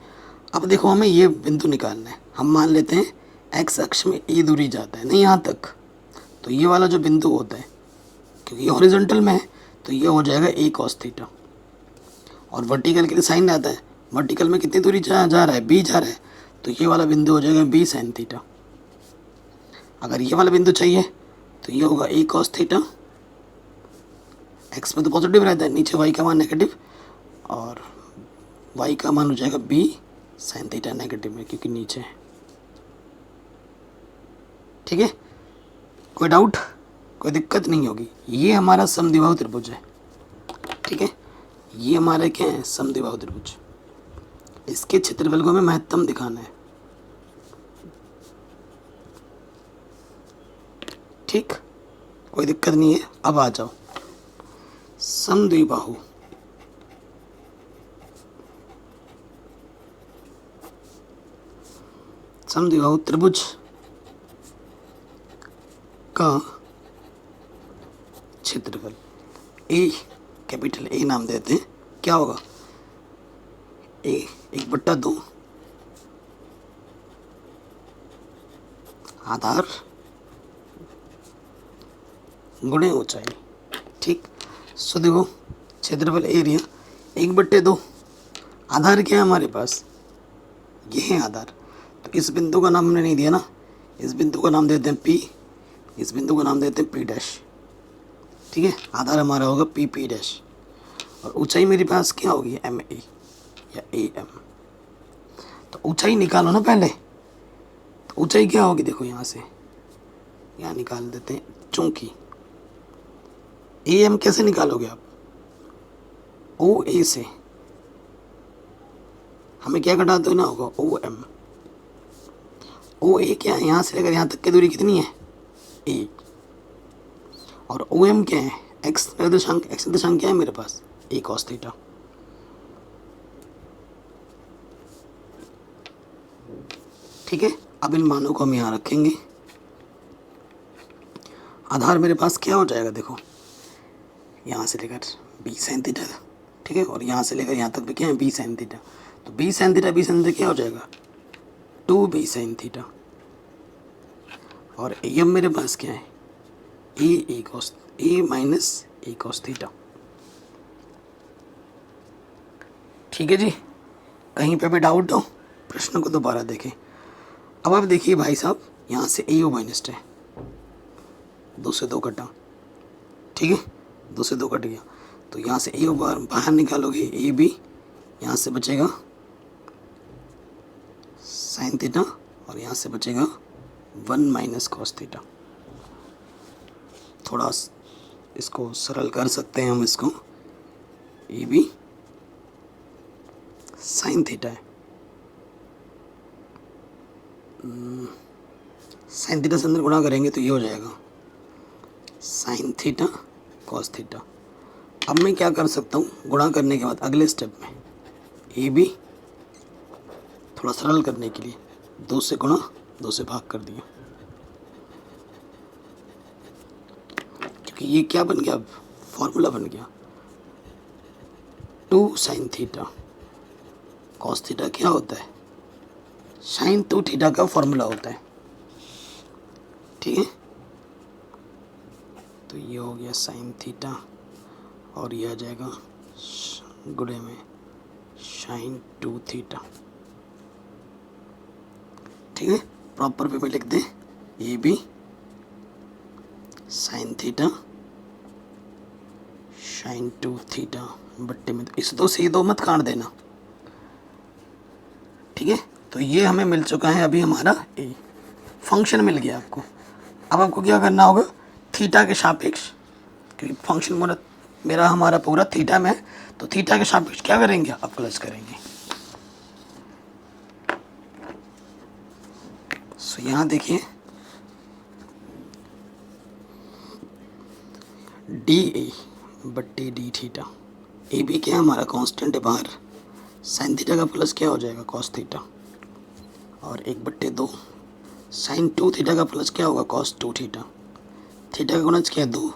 अब देखो हमें ये बिंदु निकालना है। हम मान लेते हैं एक्स अक्ष में ए दूरी जाता है, नहीं यहाँ तक, तो ये वाला जो बिंदु होता है, क्योंकि हॉरिजॉन्टल में है तो ये हो जाएगा a cos थीटा, और वर्टिकल के लिए साइन आता है, वर्टिकल में कितनी दूरी जा रहा है, b जा रहा है, तो ये वाला बिंदु हो जाएगा b sin थीटा। अगर ये वाला बिंदु चाहिए तो ये होगा a cos थीटा, एक्स में तो पॉजिटिव रहता है, नीचे y का मान नेगेटिव, और y का मान हो जाएगा b sin थीटा नेगेटिव में, क्योंकि नीचे है। ठीक है, कोई डाउट, कोई दिक्कत नहीं होगी। ये हमारा समद्विबाहु त्रिभुज है। ठीक है, ये हमारे क्या है, समद्विबाहु त्रिभुज। इसके क्षेत्रफल को हमें महत्तम दिखाना है। ठीक, कोई दिक्कत नहीं है। अब आ जाओ, समद्विबाहु समद्विबाहु त्रिभुज का क्षेत्रफल ए, कैपिटल ए नाम देते हैं। क्या होगा, ए 1/2 आधार गुणे ऊंचाई। ठीक, सो देखो क्षेत्रफल एरिया 1/2, आधार क्या है हमारे पास, ये है आधार। तो इस बिंदु का नाम हमने नहीं दिया ना, इस बिंदु का नाम देते हैं पी, इस बिंदु का नाम देते हैं पी डैश। ठीक है, आधार हमारा होगा पी पी डैश, और ऊंचाई मेरे पास क्या होगी, एम ए या ए एम। तो ऊंचाई निकालो ना पहले, तो ऊंचाई क्या होगी, देखो यहाँ से यहाँ निकाल देते हैं। चूंकि ए एम कैसे निकालोगे आप, ओ ए से हमें क्या घटा देना होगा, ओ एम। ओ ए क्या है, यहाँ से लेकर यहाँ तक की दूरी कितनी है, ए, और ओ एम क्या है, एक्स निर्देशांक। एक्स निर्देशांक क्या है मेरे पास, ए कॉस थीटा। ठीक है, अब इन मानों को हम यहाँ रखेंगे। आधार मेरे पास क्या हो जाएगा, देखो यहाँ से लेकर बी साइन थीटा, ठीक है, और यहाँ से लेकर यहाँ तक भी क्या है, बी साइन थीटा। तो बी साइन थीटा क्या हो जाएगा, 2b साइन थीटा। और एम मेरे पास क्या है, ए कॉस, ए माइनस ए कॉस थीटा। ठीक है जी, कहीं पे भी डाउट हो प्रश्न को दोबारा देखें। अब आप देखिए भाई साहब, यहाँ से ए ओ माइनस है, 2 से 2 कटा। ठीक है, 2 से 2 कट गया, तो यहाँ से ए बाहर निकालोगे, ए बी, यहाँ से बचेगा साइन थीटा, और यहाँ से बचेगा 1 माइनस कॉस थीटा। थोड़ा इसको सरल कर सकते हैं हम, इसको ए बी साइन थीटा है, साइन थीटा से अंदर गुणा करेंगे तो ये हो जाएगा साइन थीटा कॉस थीटा। अब मैं क्या कर सकता हूँ, गुणा करने के बाद अगले स्टेप में ए बी थोड़ा सरल करने के लिए 2 से गुणा 2 से भाग कर दिया, क्योंकि ये क्या बन गया, फॉर्मूला बन गया 2 साइन थीटा कॉस थीटा। क्या होता है, साइन 2 थीटा का फॉर्मूला होता है। ठीक है, तो ये हो गया साइन थीटा, और ये आ जाएगा गुणे में साइन 2 थीटा। ठीक है, प्रॉपर वे में लिख दें, a b sine theta sine 2 theta बट्टे में, तो इस 2 से ये 2 मत काट देना। ठीक है, तो ये हमें मिल चुका है अभी हमारा ए, फंक्शन मिल गया आपको। अब आपको क्या करना होगा, थीटा के सापेक्ष, क्योंकि फंक्शन मेरा हमारा पूरा थीटा में है, तो थीटा के सापेक्ष क्या करेंगे, अवकलज करेंगे। सो यहाँ देखिए डी ए बट्टे डी थीटा, ए बी क्या हमारा कांस्टेंट है बाहर, साइन थीटा का प्लस क्या हो जाएगा, कॉस थीटा, और 1/2 साइन 2 थीटा का प्लस क्या होगा, कॉस 2 थीटा। थीटा का गुणज क्या है, 2,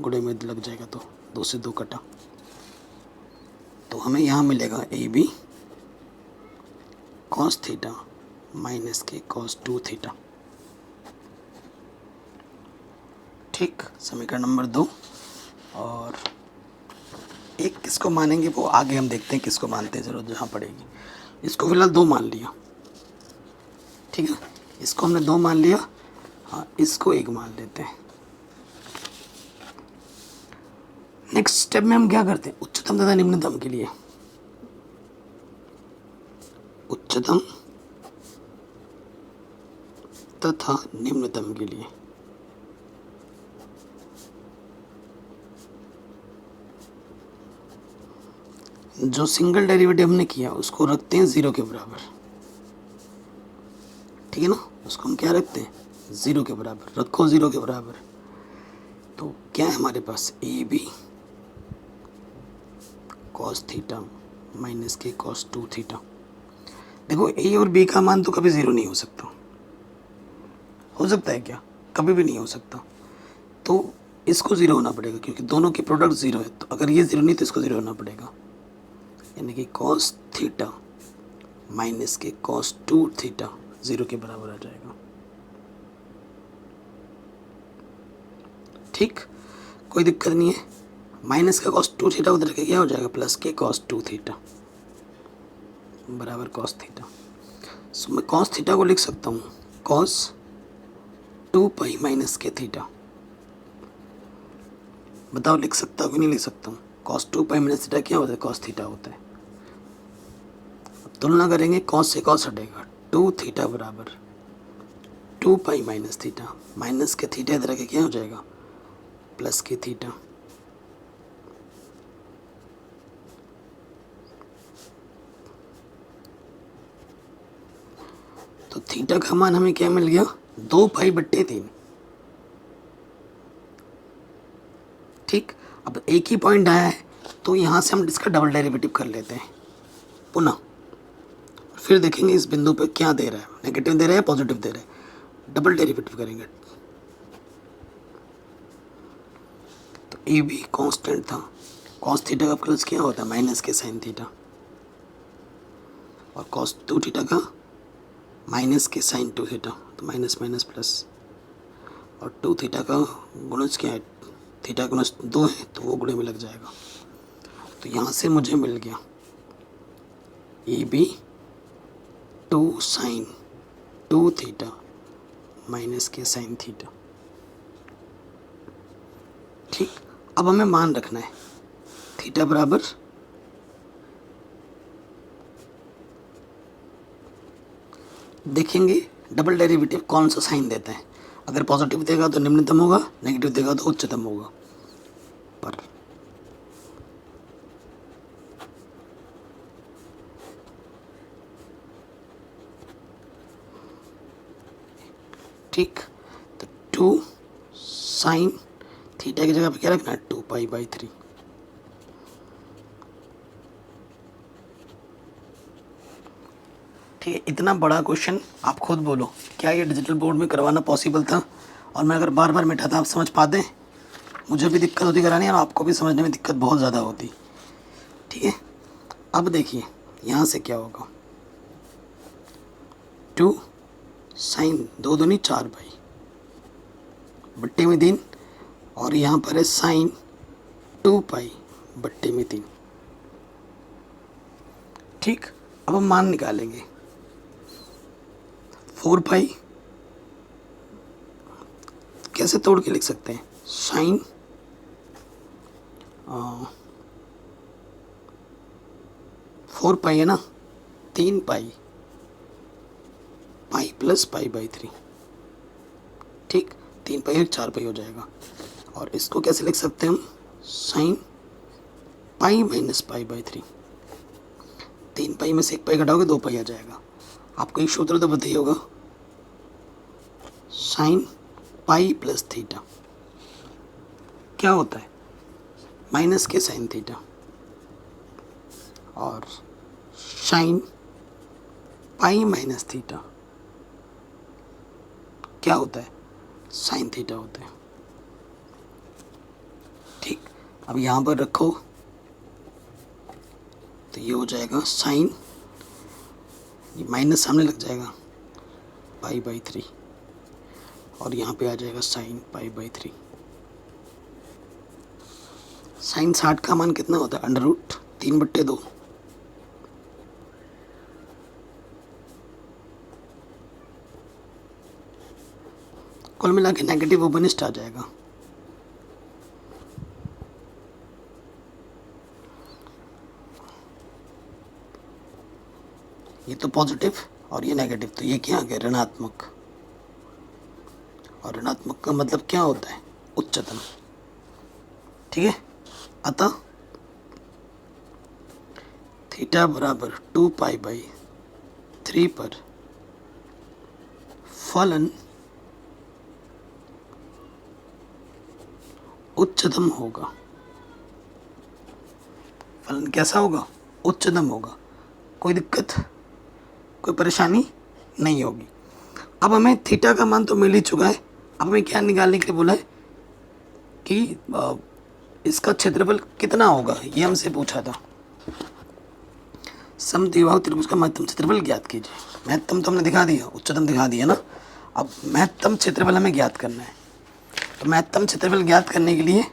गुणे में लग जाएगा, तो 2 से 2 कटा, तो हमें यहाँ मिलेगा a b cos theta minus के कॉस 2 थीटा। ठीक, समीकरण नंबर 2। और एक किसको मानेंगे वो आगे हम देखते हैं, किसको मानते हैं, जरूरत जहाँ पड़ेगी। इसको फिलहाल 2 मान लिया। ठीक है, इसको हमने 2 मान लिया, हाँ इसको 1 मान लेते हैं। नेक्स्ट स्टेप में हम क्या करते हैं, उच्चतम तथा निम्नतम के लिए, उच्चतम तथा निम्नतम के लिए जो सिंगल डेरिवेटिव हमने किया उसको रखते हैं 0 के बराबर, ठीक है ना। उसको हम क्या रखते हैं, 0 के बराबर। रखो 0 के बराबर, तो क्या है हमारे पास, a b cos theta minus के कॉस 2 थीटा। देखो ए और बी का मान तो कभी 0 नहीं हो सकता। हो सकता है क्या, कभी भी नहीं हो सकता। तो इसको 0 होना पड़ेगा क्योंकि दोनों की प्रोडक्ट 0 है। तो अगर ये 0 नहीं तो इसको 0 होना पड़ेगा, यानी कि कॉस थीटा माइनस के कॉस 2 थीटा 0 के बराबर आ जाएगा। ठीक, कोई दिक्कत नहीं है। माइनस का कॉस 2 थीटा उधर के क्या हो जाएगा, प्लस के कॉस 2 थीटा बराबर कॉस थीटा। सो मैं कॉस थीटा को लिख सकता हूँ कॉस 2 पाई माइनस के थीटा। बताओ लिख सकता हूँ कि नहीं लिख सकता हूँ। कॉस 2 पाई माइनस थीटा क्या होता है, कॉस थीटा होता है। अब तुलना करेंगे, कॉस से कॉस हटेगा, 2 थीटा बराबर 2 पाई माइनस थीटा। माइनस के थीटा इधर के क्या हो जाएगा, प्लस के थीटा। तो थीटा का मान हमें क्या मिल गया, 2 पाई बट्टे 3। ठीक, अब एक ही पॉइंट आया है तो यहाँ से हम इसका डबल डेरिवेटिव कर लेते हैं पुनः। फिर देखेंगे इस बिंदु पे क्या दे रहा है, नेगेटिव दे रहा है या पॉजिटिव दे रहा है। डबल डेरिवेटिव करेंगे। तो ए बी कॉन्स्टेंट था, कॉस थीटा का प्लस क्या होता है, माइनस के साइन थीटा, और कॉस 2 थीटा का माइनस के साइन 2 थीटा, तो माइनस माइनस प्लस, और 2 थीटा का गुणज क्या है, थीटा गुणज 2 है तो वो गुणे में लग जाएगा। तो यहाँ से मुझे मिल गया a b 2 sine 2 theta minus के साइन थीटा। ठीक, अब हमें मान रखना है थीटा बराबर देखेंगे डबल डेरिवेटिव कौन सा साइन देता है। अगर पॉजिटिव देगा तो निम्नतम होगा, नेगेटिव देगा तो उच्चतम होगा। पर ठीक, तो 2 साइन थीटा की जगह पे क्या रखना है, 2 पाई बाई 3। ठीक है, इतना बड़ा क्वेश्चन आप खुद बोलो, क्या ये डिजिटल बोर्ड में करवाना पॉसिबल था? और मैं अगर बार बार मिटाता आप समझ पाते? मुझे भी दिक्कत होती करानी और आपको भी समझने में दिक्कत बहुत ज़्यादा होती। ठीक है, अब देखिए यहाँ से क्या होगा, 2 साइन 2 दूनी 4 पाई बट्टे में 3, और यहाँ पर है साइन 2 पाई बट्टे में 3। ठीक, अब हम मान निकालेंगे 4 पाई कैसे तोड़ के लिख सकते हैं, साइन 4 पाई है ना, 3 पाई पाई प्लस पाई बाई 3। ठीक, 3 पाई और 4 पाई हो जाएगा। और इसको कैसे लिख सकते हैं हम, sine pi minus pi by 3। 3 पाई में से 1 पाई घटाओगे 2 पाई आ जाएगा। आपको एक सूत्र तो बताइए होगा, साइन पाई प्लस थीटा क्या होता है, माइनस के साइन थीटा, और साइन पाई माइनस थीटा क्या होता है, साइन थीटा होता है। ठीक, अब यहाँ पर रखो तो ये हो जाएगा साइन, ये माइनस सामने लग जाएगा पाई बाई 3, और यहाँ पे आ जाएगा साइन पाई बाई 3। साइन 60 का मान कितना होता है, अंडर रूट 3/2। कुल मिला के नेगेटिव ओपनिस्ट आ जाएगा। ये तो पॉजिटिव और ये नेगेटिव, तो ये क्या आ गया, ऋणात्मक। और ऋणात्मक का मतलब क्या होता है, उच्चतम। ठीक है, अतः थीटा बराबर 2π/3 पर फलन उच्चतम होगा। फलन कैसा होगा? उच्चतम होगा। कोई दिक्कत, कोई परेशानी नहीं होगी। अब हमें थीटा का मान तो मिल ही चुका है। अब हमें क्या निकालने के लिए बोला है कि इसका क्षेत्रफल कितना होगा, ये हमसे पूछा था। समद्विबाहु त्रिभुज का महत्तम क्षेत्रफल ज्ञात कीजिए। महत्तम तो हमने दिखा दिया, उच्चतम दिखा दिया ना। अब महत्तम क्षेत्रफल हमें ज्ञात करना है। तो महत्तम क्षेत्रफल ज्ञात करने के लिए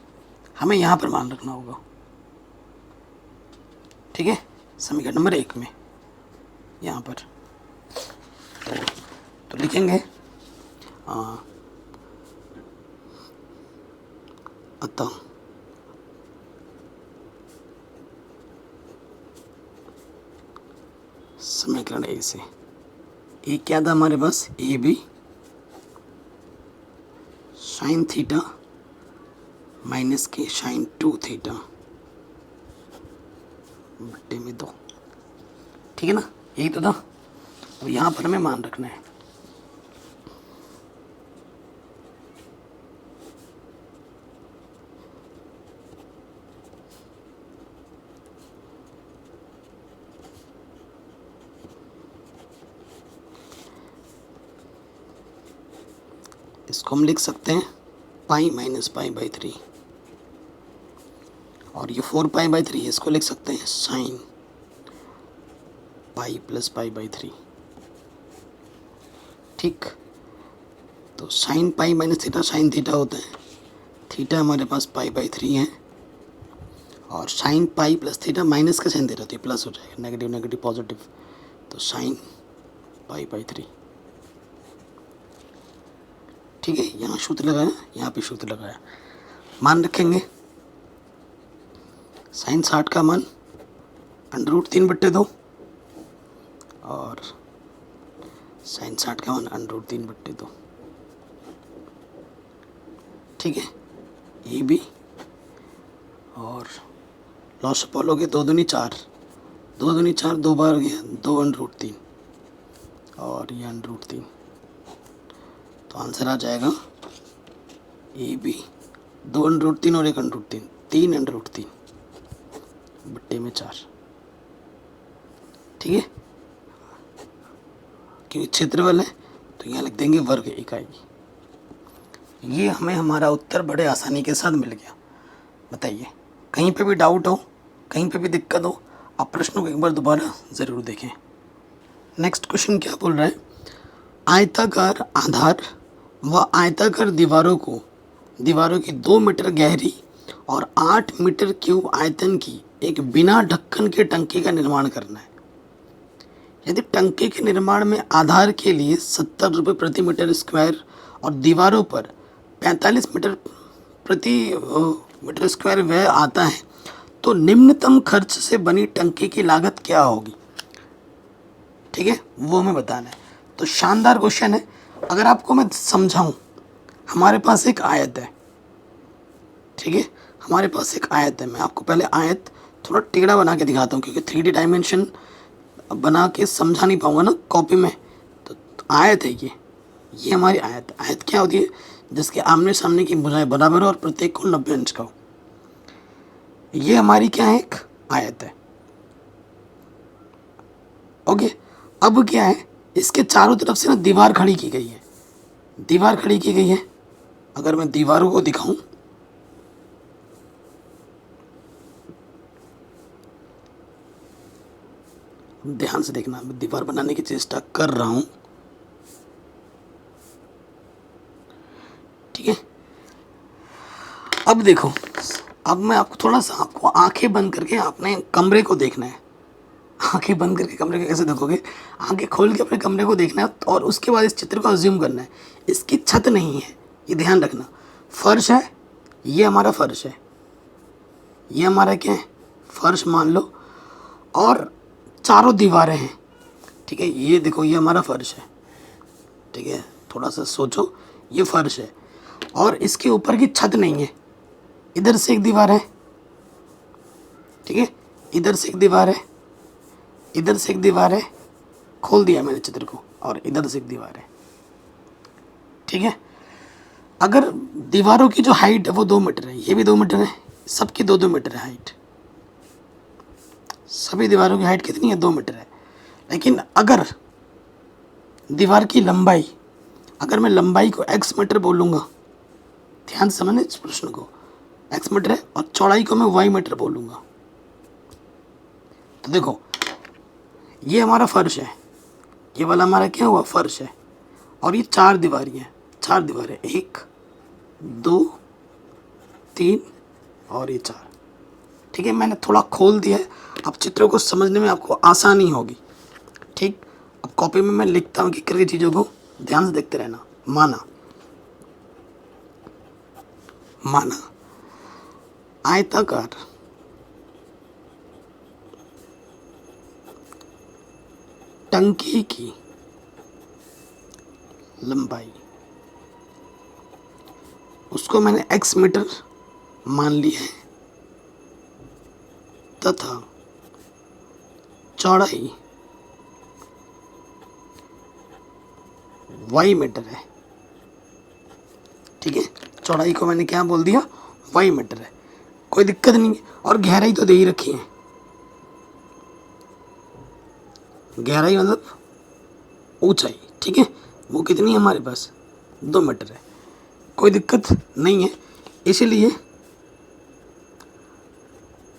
हमें यहाँ पर मान रखना होगा, ठीक है, समीकरण नंबर 1 में यहाँ पर। तो लिखेंगे अतः समीकरण ए से ए क्या था हमारे पास? A b sine theta minus के साइन 2 थीटा बट्टे में 2, ठीक है ना, यही तो था। अब यहाँ पर हमें मान रखना है। इसको हम लिख सकते हैं पाई माइनस π/3, और ये 4π/3 इसको लिख सकते हैं साइन पाई प्लस π/3, ठीक। तो sine pi minus theta sine theta होता है, थीटा हमारे पास π/3 है, और sine pi plus theta minus का साइन थीटा तो ये प्लस हो जाएगा, नेगेटिव नेगेटिव पॉजिटिव, तो साइन π/3, ठीक है। यहाँ सूत्र लगाया, यहाँ पे सूत्र लगाया, मान रखेंगे। साइन 60 का मान √3/2 और साइन 60 का मान √3/2, ठीक है। ये भी, और लॉस अपोलो के 2 दूनी 4, 2 दूनी 4, 2 बार गया 2√3 और ये √3, तो आंसर आ जाएगा ए बी 2√3 और 1√3, 3√3 बट्टे में 4, ठीक है। क्योंकि क्षेत्रफल है तो यहाँ लिख देंगे वर्ग इकाई। ये हमें हमारा उत्तर बड़े आसानी के साथ मिल गया। बताइए, कहीं पे भी डाउट हो, कहीं पे भी दिक्कत हो, आप प्रश्नों को एक बार दोबारा ज़रूर देखें। नेक्स्ट क्वेश्चन क्या बोल रहा है? आयताकार आधार व आयताकार दीवारों की 2 मीटर गहरी और 8 मीटर क्यूब आयतन की एक बिना ढक्कन के टंकी का निर्माण करना है। यदि टंकी के निर्माण में आधार के लिए 70 रुपये प्रति मीटर स्क्वायर और दीवारों पर 45 मीटर प्रति मीटर स्क्वायर व्यय आता है, तो निम्नतम खर्च से बनी टंकी की लागत क्या होगी? ठीक है, वो हमें बताना है। तो शानदार क्वेश्चन है। अगर आपको मैं समझाऊं, हमारे पास एक आयत है, ठीक है, हमारे पास एक आयत है। मैं आपको पहले आयत थोड़ा टेढ़ा बना के दिखाता हूँ, क्योंकि 3D डायमेंशन बना के समझा नहीं पाऊंगा ना कॉपी में। तो आयत है ये हमारी आयत। आयत क्या होती है? जिसके आमने सामने की भुजाएं बराबर हो और प्रत्येक कोण 90 अंश का हो। ये हमारी क्या है? एक आयत है। ओके, अब क्या है, इसके चारों तरफ से ना दीवार खड़ी की गई है। दीवार खड़ी की गई है। अगर मैं दीवारों को दिखाऊं, ध्यान से देखना, मैं दीवार बनाने की चेष्टा कर रहा हूं, ठीक है। अब देखो, अब मैं आपको थोड़ा सा, आपको आंखें बंद करके अपने कमरे को देखना है। आंखें बंद करके कमरे को कैसे देखोगे? आंखें खोल के अपने कमरे को देखना है, और उसके बाद इस चित्र को अज्यूम करना है। इसकी छत नहीं है, ये ध्यान रखना। फर्श है, ये हमारा फर्श है, ये हमारा क्या है? फर्श मान लो, और चारों दीवारें हैं, ठीक है। ये देखो, ये हमारा फर्श है, ठीक है। थोड़ा सा सोचो, ये फर्श है, और इसके ऊपर की छत नहीं है। इधर से एक दीवार है, ठीक है, इधर से एक दीवार है, इधर से एक दीवार है, खोल दिया मैंने चित्र को, और इधर से एक दीवार है, ठीक है। अगर दीवारों की जो हाइट है वो 2 मीटर है, ये भी 2 मीटर है, सबकी 2-2 मीटर है हाइट, सभी दीवारों की हाइट कितनी है? 2 मीटर है। लेकिन अगर दीवार की लंबाई, अगर मैं लंबाई को x मीटर बोलूँगा, ध्यान से समझना इस प्रश्न को, x मीटर है, और चौड़ाई को मैं y मीटर बोलूँगा, तो देखो ये हमारा फर्श है, ये वाला हमारा क्या हुआ? फर्श है, और ये 4 दीवारी हैं, 4 दीवारें, 1 2 3 और ये 4, ठीक है। मैंने थोड़ा खोल दिया है, अब चित्रों को समझने में आपको आसानी होगी, ठीक। अब कॉपी में मैं लिखता हूँ कि करके चीज़ों को ध्यान से देखते रहना। माना आयताकार टंकी की लंबाई, उसको मैंने x मीटर मान लिया है, तथा चौड़ाई y मीटर है, ठीक है। चौड़ाई को मैंने क्या बोल दिया? y मीटर है, कोई दिक्कत नहीं है। और गहराई तो दे ही रखी है, गहराई मतलब ऊंचाई, ठीक है, वो कितनी है हमारे पास? 2 मीटर है, कोई दिक्कत नहीं है। इसीलिए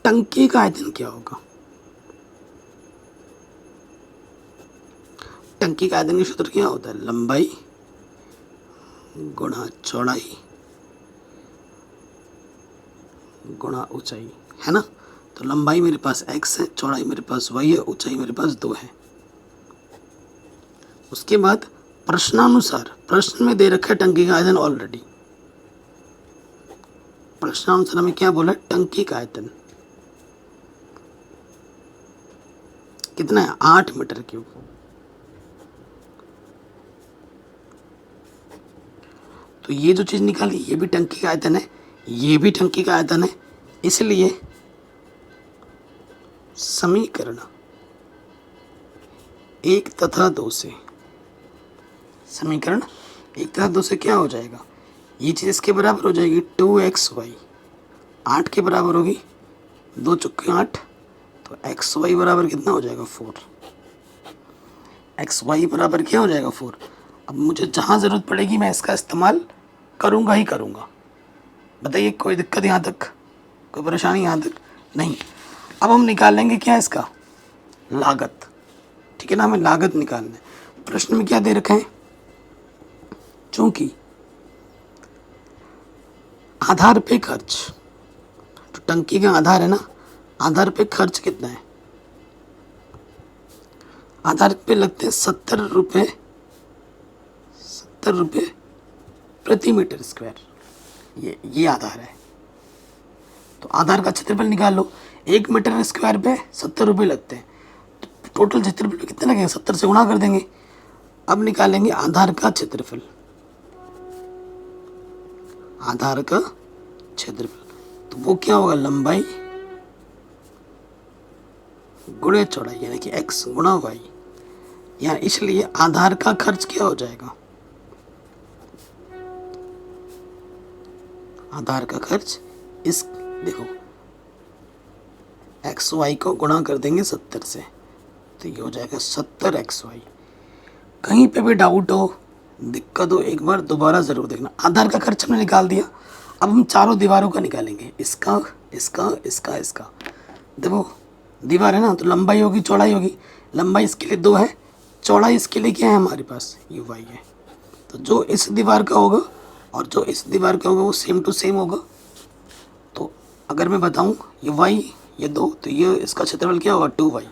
टंकी का आयतन क्या होगा? टंकी का आयतन का सूत्र क्या होता है? लंबाई गुणा चौड़ाई गुणा ऊंचाई, है ना। तो लंबाई मेरे पास x है, चौड़ाई मेरे पास y है, ऊंचाई मेरे पास 2 है। उसके बाद प्रश्नानुसार, प्रश्न में दे रखा है टंकी का आयतन ऑलरेडी, प्रश्नानुसार हमें क्या बोला? टंकी का आयतन कितना है? 8 मीटर क्यूब। तो ये जो चीज निकाली ये भी टंकी का आयतन है, ये भी टंकी का आयतन है, इसलिए समीकरण 1 तथा 2 से, समीकरण 1 तथा 2 से क्या हो जाएगा? ये चीज़ इसके बराबर हो जाएगी 2xy, 8 के बराबर होगी, 2 चुक्के 8, तो xy बराबर कितना हो जाएगा? 4। xy बराबर क्या हो जाएगा? 4। अब मुझे जहाँ ज़रूरत पड़ेगी मैं इसका इस्तेमाल करूँगा ही करूँगा। बताइए कोई दिक्कत यहाँ तक, कोई परेशानी यहाँ तक? नहीं। अब हम निकाल लेंगे क्या? इसका लागत, ठीक है ना, हमें लागत निकालना है। प्रश्न में क्या दे रखा है? चूंकि आधार पे खर्च, तो टंकी का आधार है ना, आधार पे खर्च कितना है? आधार पे लगते हैं 70 रुपये, 70 रुपये प्रति मीटर स्क्वायर, ये आधार है। तो आधार का क्षेत्रफल निकाल लो, 1 मीटर स्क्वायर पे 70 रुपये लगते हैं, तो टोटल क्षेत्रफल कितने लगेंगे? 70 से गुणा कर देंगे। अब निकालेंगे आधार का क्षेत्रफल, आधार का क्षेत्रफल, तो वो क्या होगा? लंबाई गुणे चौड़ाई, यानी कि x गुणा y, या इसलिए आधार का खर्च क्या हो जाएगा? आधार का खर्च इस, देखो xy को गुणा कर देंगे 70 से, तो ये हो जाएगा 70xy। कहीं पे भी डाउट हो, दिक्कत हो, एक बार दोबारा ज़रूर देखना। आधार का खर्च हमने निकाल दिया, अब हम चारों दीवारों का निकालेंगे, इसका इसका इसका इसका। देखो दीवार है ना, तो लंबाई होगी चौड़ाई होगी, लंबाई इसके लिए 2 है, चौड़ाई इसके लिए क्या है हमारे पास? ये y है। तो जो इस दीवार का होगा और जो इस दीवार का होगा वो सेम टू सेम होगा। तो अगर मैं बताऊँ ये y, ये 2, तो ये इसका क्षेत्रफल क्या होगा? 2y,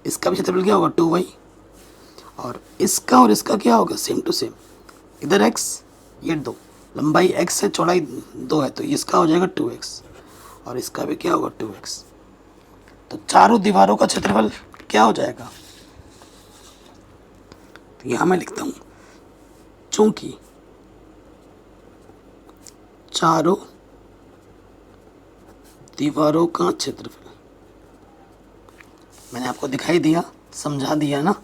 इसका भी क्षेत्रफल क्या होगा? 2y, और इसका क्या होगा? Same to same. इधर x, ये 2, लंबाई x है, चौड़ाई 2 है, तो इसका हो जाएगा 2x, और इसका भी क्या होगा? 2x। तो चारों दीवारों का क्षेत्रफल क्या हो जाएगा? तो यहाँ मैं लिखता हूँ, चूंकि चारों दीवारों का क्षेत्रफल मैंने आपको दिखाई दिया, समझा दिया ना।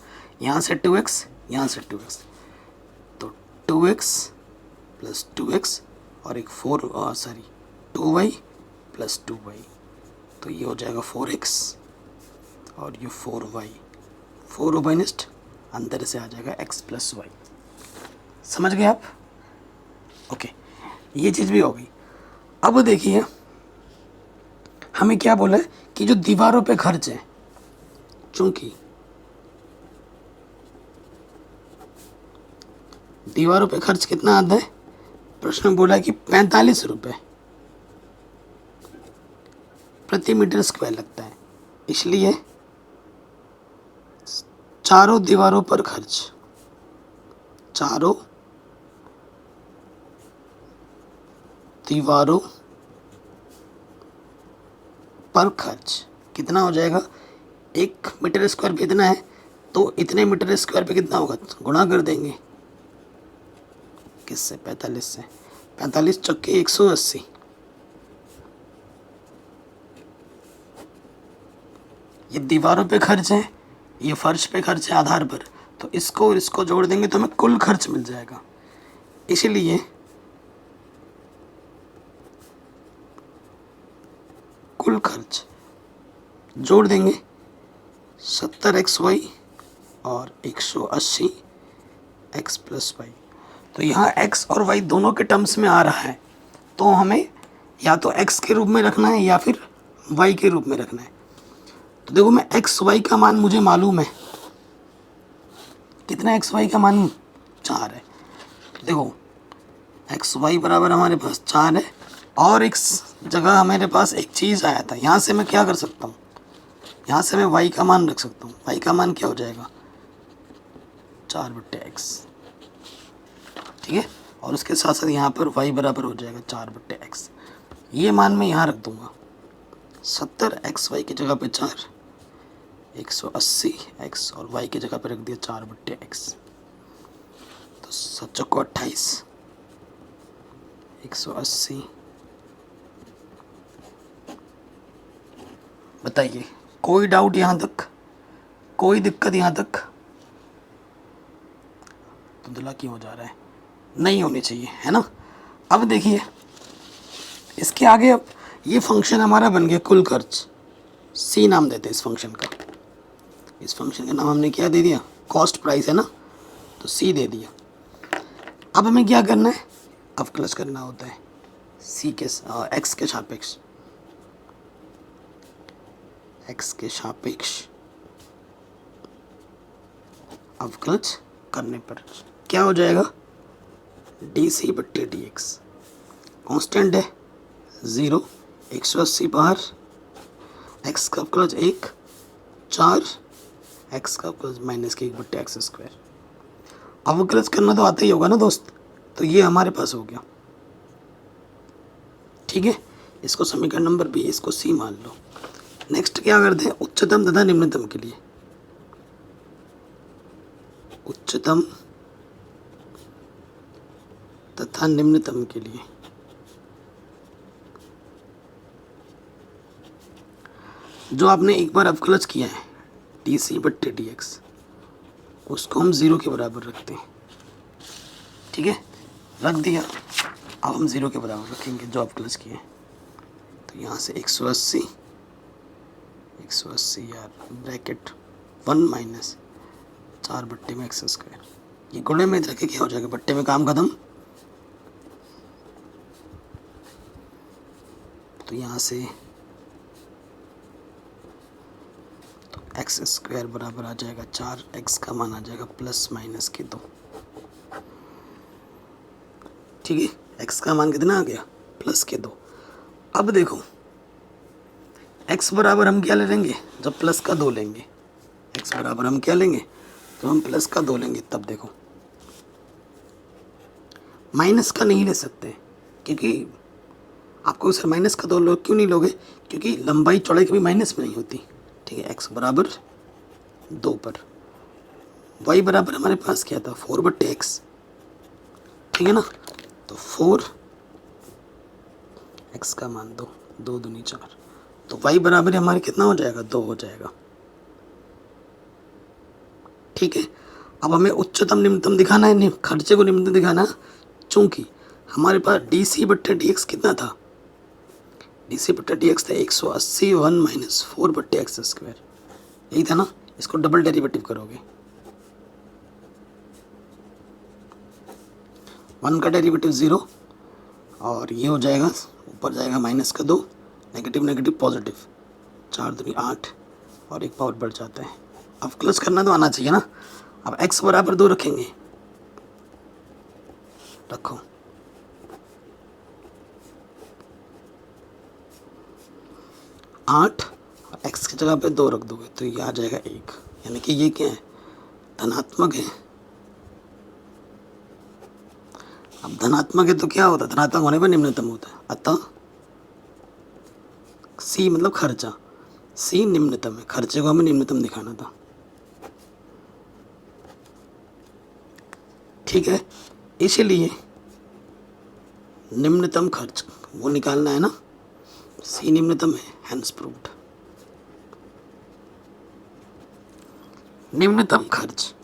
यहाँ से 2x, यहाँ से 2x, तो 2x प्लस 2x और एक 2y प्लस 2y, तो ये हो जाएगा 4x और ये 4y, 4 निस्ट अंदर से आ जाएगा x प्लस वाई। समझ गए आप? ओके, ये चीज़ भी हो गई। अब देखिए हमें क्या बोला है कि जो दीवारों पे खर्च है, चूंकि दीवारों पे खर्च कितना आता है, प्रश्न में बोला है कि 45 रुपये प्रति मीटर स्क्वायर लगता है, इसलिए चारों दीवारों पर खर्च, चारों दीवारों पर खर्च कितना हो जाएगा, 1 मीटर स्क्वायर पे इतना है, तो इतने मीटर स्क्वायर पे कितना होगा, गुणा कर देंगे किससे, 45 से, 45 चौके 180, ये दीवारों पे खर्च है, ये फर्श पे खर्च है आधार पर, तो इसको और इसको जोड़ देंगे तो हमें कुल खर्च मिल जाएगा। इसीलिए कुल खर्च जोड़ देंगे 70xy और 180 x प्लस वाई। तो यहाँ x और y दोनों के टर्म्स में आ रहा है, तो हमें या तो x के रूप में रखना है या फिर y के रूप में रखना है। तो देखो मैं x y का मान मुझे मालूम है, कितना x y का मान 4 है। तो देखो x y बराबर हमारे पास 4 है, और एक जगह हमारे पास एक चीज़ आया था, यहाँ से मैं क्या कर सकता हूँ, यहाँ से मैं y का मान रख सकता हूँ। y का मान क्या हो जाएगा, 4/x, ठीक है। और उसके साथ साथ यहाँ पर y बराबर हो जाएगा 4/x। ये मान मैं यहाँ रख दूँगा, 70xy की जगह पे 4, 180x और y की जगह पे रख दिया 4/x, तो 7 को 28, 180। बताइए कोई डाउट यहाँ तक, कोई दिक्कत यहाँ तक? धुंधला क्यों हो जा रहा है, नहीं होनी चाहिए, है ना। अब देखिए इसके आगे, अब ये फंक्शन हमारा बन गया कुल खर्च, सी नाम देते हैं इस फंक्शन का। इस फंक्शन का नाम हमने क्या दे दिया, कॉस्ट प्राइस है ना, तो सी दे दिया। अब हमें क्या करना है, अवकलज करना होता है सी के एक्स के सापेक्ष, एक्स के सापेक्ष अवकलज करने पर क्या हो जाएगा, dc/dx, कांस्टेंट है 0, 180 बाहर, x का अवकलज 1, 4, x का अवकलज -1/x²। अवकलज करना तो आता ही होगा ना दोस्त, तो ये हमारे पास हो गया, ठीक है। इसको समीकरण नंबर बी, इसको सी मान लो। नेक्स्ट क्या करते हैं, उच्चतम तथा निम्नतम के लिए, उच्चतम तथा निम्नतम के लिए जो आपने एक बार अवकलज किया है dc/dx, उसको हम 0 के बराबर रखते हैं, ठीक है, रख दिया। अब हम 0 के बराबर रखेंगे जो अवकलज किए, तो यहाँ से 180 यार ब्रैकेट 1 माइनस 4/x², ये गुणे में रखे क्या हो जाएगा, बट्टे में काम खत्म। तो यहाँ से तो x² बराबर आ जाएगा 4, x का मान आ जाएगा ±2, ठीक है। x का मान कितना आ गया, +2। अब देखो x बराबर हम क्या ले लेंगे, जब प्लस का 2 लेंगे, x बराबर हम क्या लेंगे, तो हम प्लस का 2 लेंगे। तब देखो माइनस का नहीं ले सकते, क्योंकि आपको सर माइनस का 2 लोग क्यों नहीं लोगे, क्योंकि लंबाई चौड़ाई कभी माइनस में नहीं होती, ठीक है। x बराबर 2 पर y बराबर हमारे पास क्या था, 4/x, ठीक है ना। तो 4, x का मान 2, 2 दूनी 4, तो y बराबर हमारे कितना हो जाएगा, 2 हो जाएगा। ठीक है, अब हमें उच्चतम निम्नतम दिखाना है, खर्चे को निम्नतम दिखाना है। चूँकि हमारे पास डी सी बट्टे डी एक्स कितना था, डी सी बट्टे डी एक्स था 180 1 माइनस 4 बट्टे एक्स स्क्वायर, यही था ना। इसको डबल डेरिवेटिव करोगे, 1 का डेरिवेटिव 0 और ये हो जाएगा, ऊपर जाएगा माइनस का 2, नेगेटिव नेगेटिव पॉजिटिव, 4 दूनी 8 और एक पावर बढ़ जाता है। अब क्लच करना तो आना चाहिए ना। अब x बराबर 2 रखेंगे, रखो, आठ और x की जगह पे 2 रख दोगे तो ये आ जाएगा 1, यानी कि ये क्या है, धनात्मक है। अब धनात्मक है तो क्या होता है, धनात्मक होने पर निम्नतम होता है, अतः c मतलब खर्चा, c निम्नतम है, खर्चे को हमें निम्नतम दिखाना था। ठीक है, इसीलिए निम्नतम खर्च वो निकालना है ना, c निम्नतम है, हैंस प्रूव्ड। निम्नतम खर्च,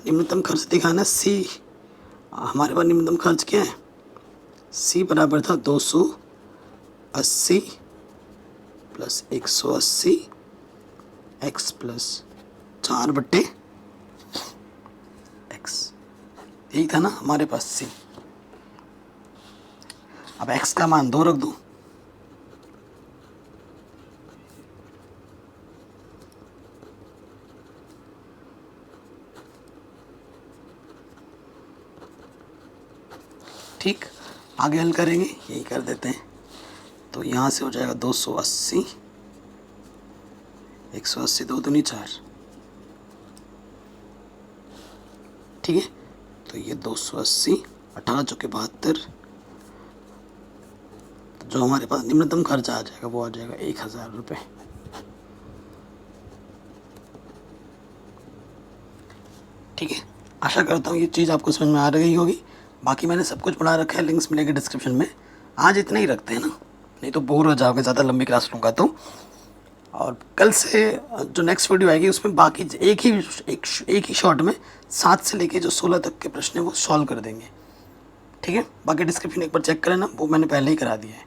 निम्नतम खर्च दिखाना, c हमारे पास निम्नतम खर्च क्या है, c बराबर था 280 प्लस 180 x प्लस 4 बट्टे x, यही था ना हमारे पास c। अब x का मान 2 रख दो, ठीक, आगे हल करेंगे, यही कर देते हैं। तो यहाँ से हो जाएगा 280, 180 2 दूनी 4, ठीक है। तो ये 280 18 चौके 72, तो जो हमारे पास निम्नतम खर्चा आ जाएगा वो आ जाएगा 1000 रुपये। ठीक है, आशा करता हूँ ये चीज़ आपको समझ में आ रही होगी। बाकी मैंने सब कुछ पढ़ा रखा है, लिंक्स मिलेंगे डिस्क्रिप्शन में। आज इतना ही रखते हैं ना, नहीं तो बोर हो जाओगे, ज़्यादा लंबी क्लास लूँगा तो। और कल से जो नेक्स्ट वीडियो आएगी उसमें बाकी एक ही शॉट में 7 से लेके जो 16 तक के प्रश्न है वो सॉल्व कर देंगे। ठीक है, बाकी डिस्क्रिप्शन एक बार चेक करें ना, वो मैंने पहले ही करा दिया है।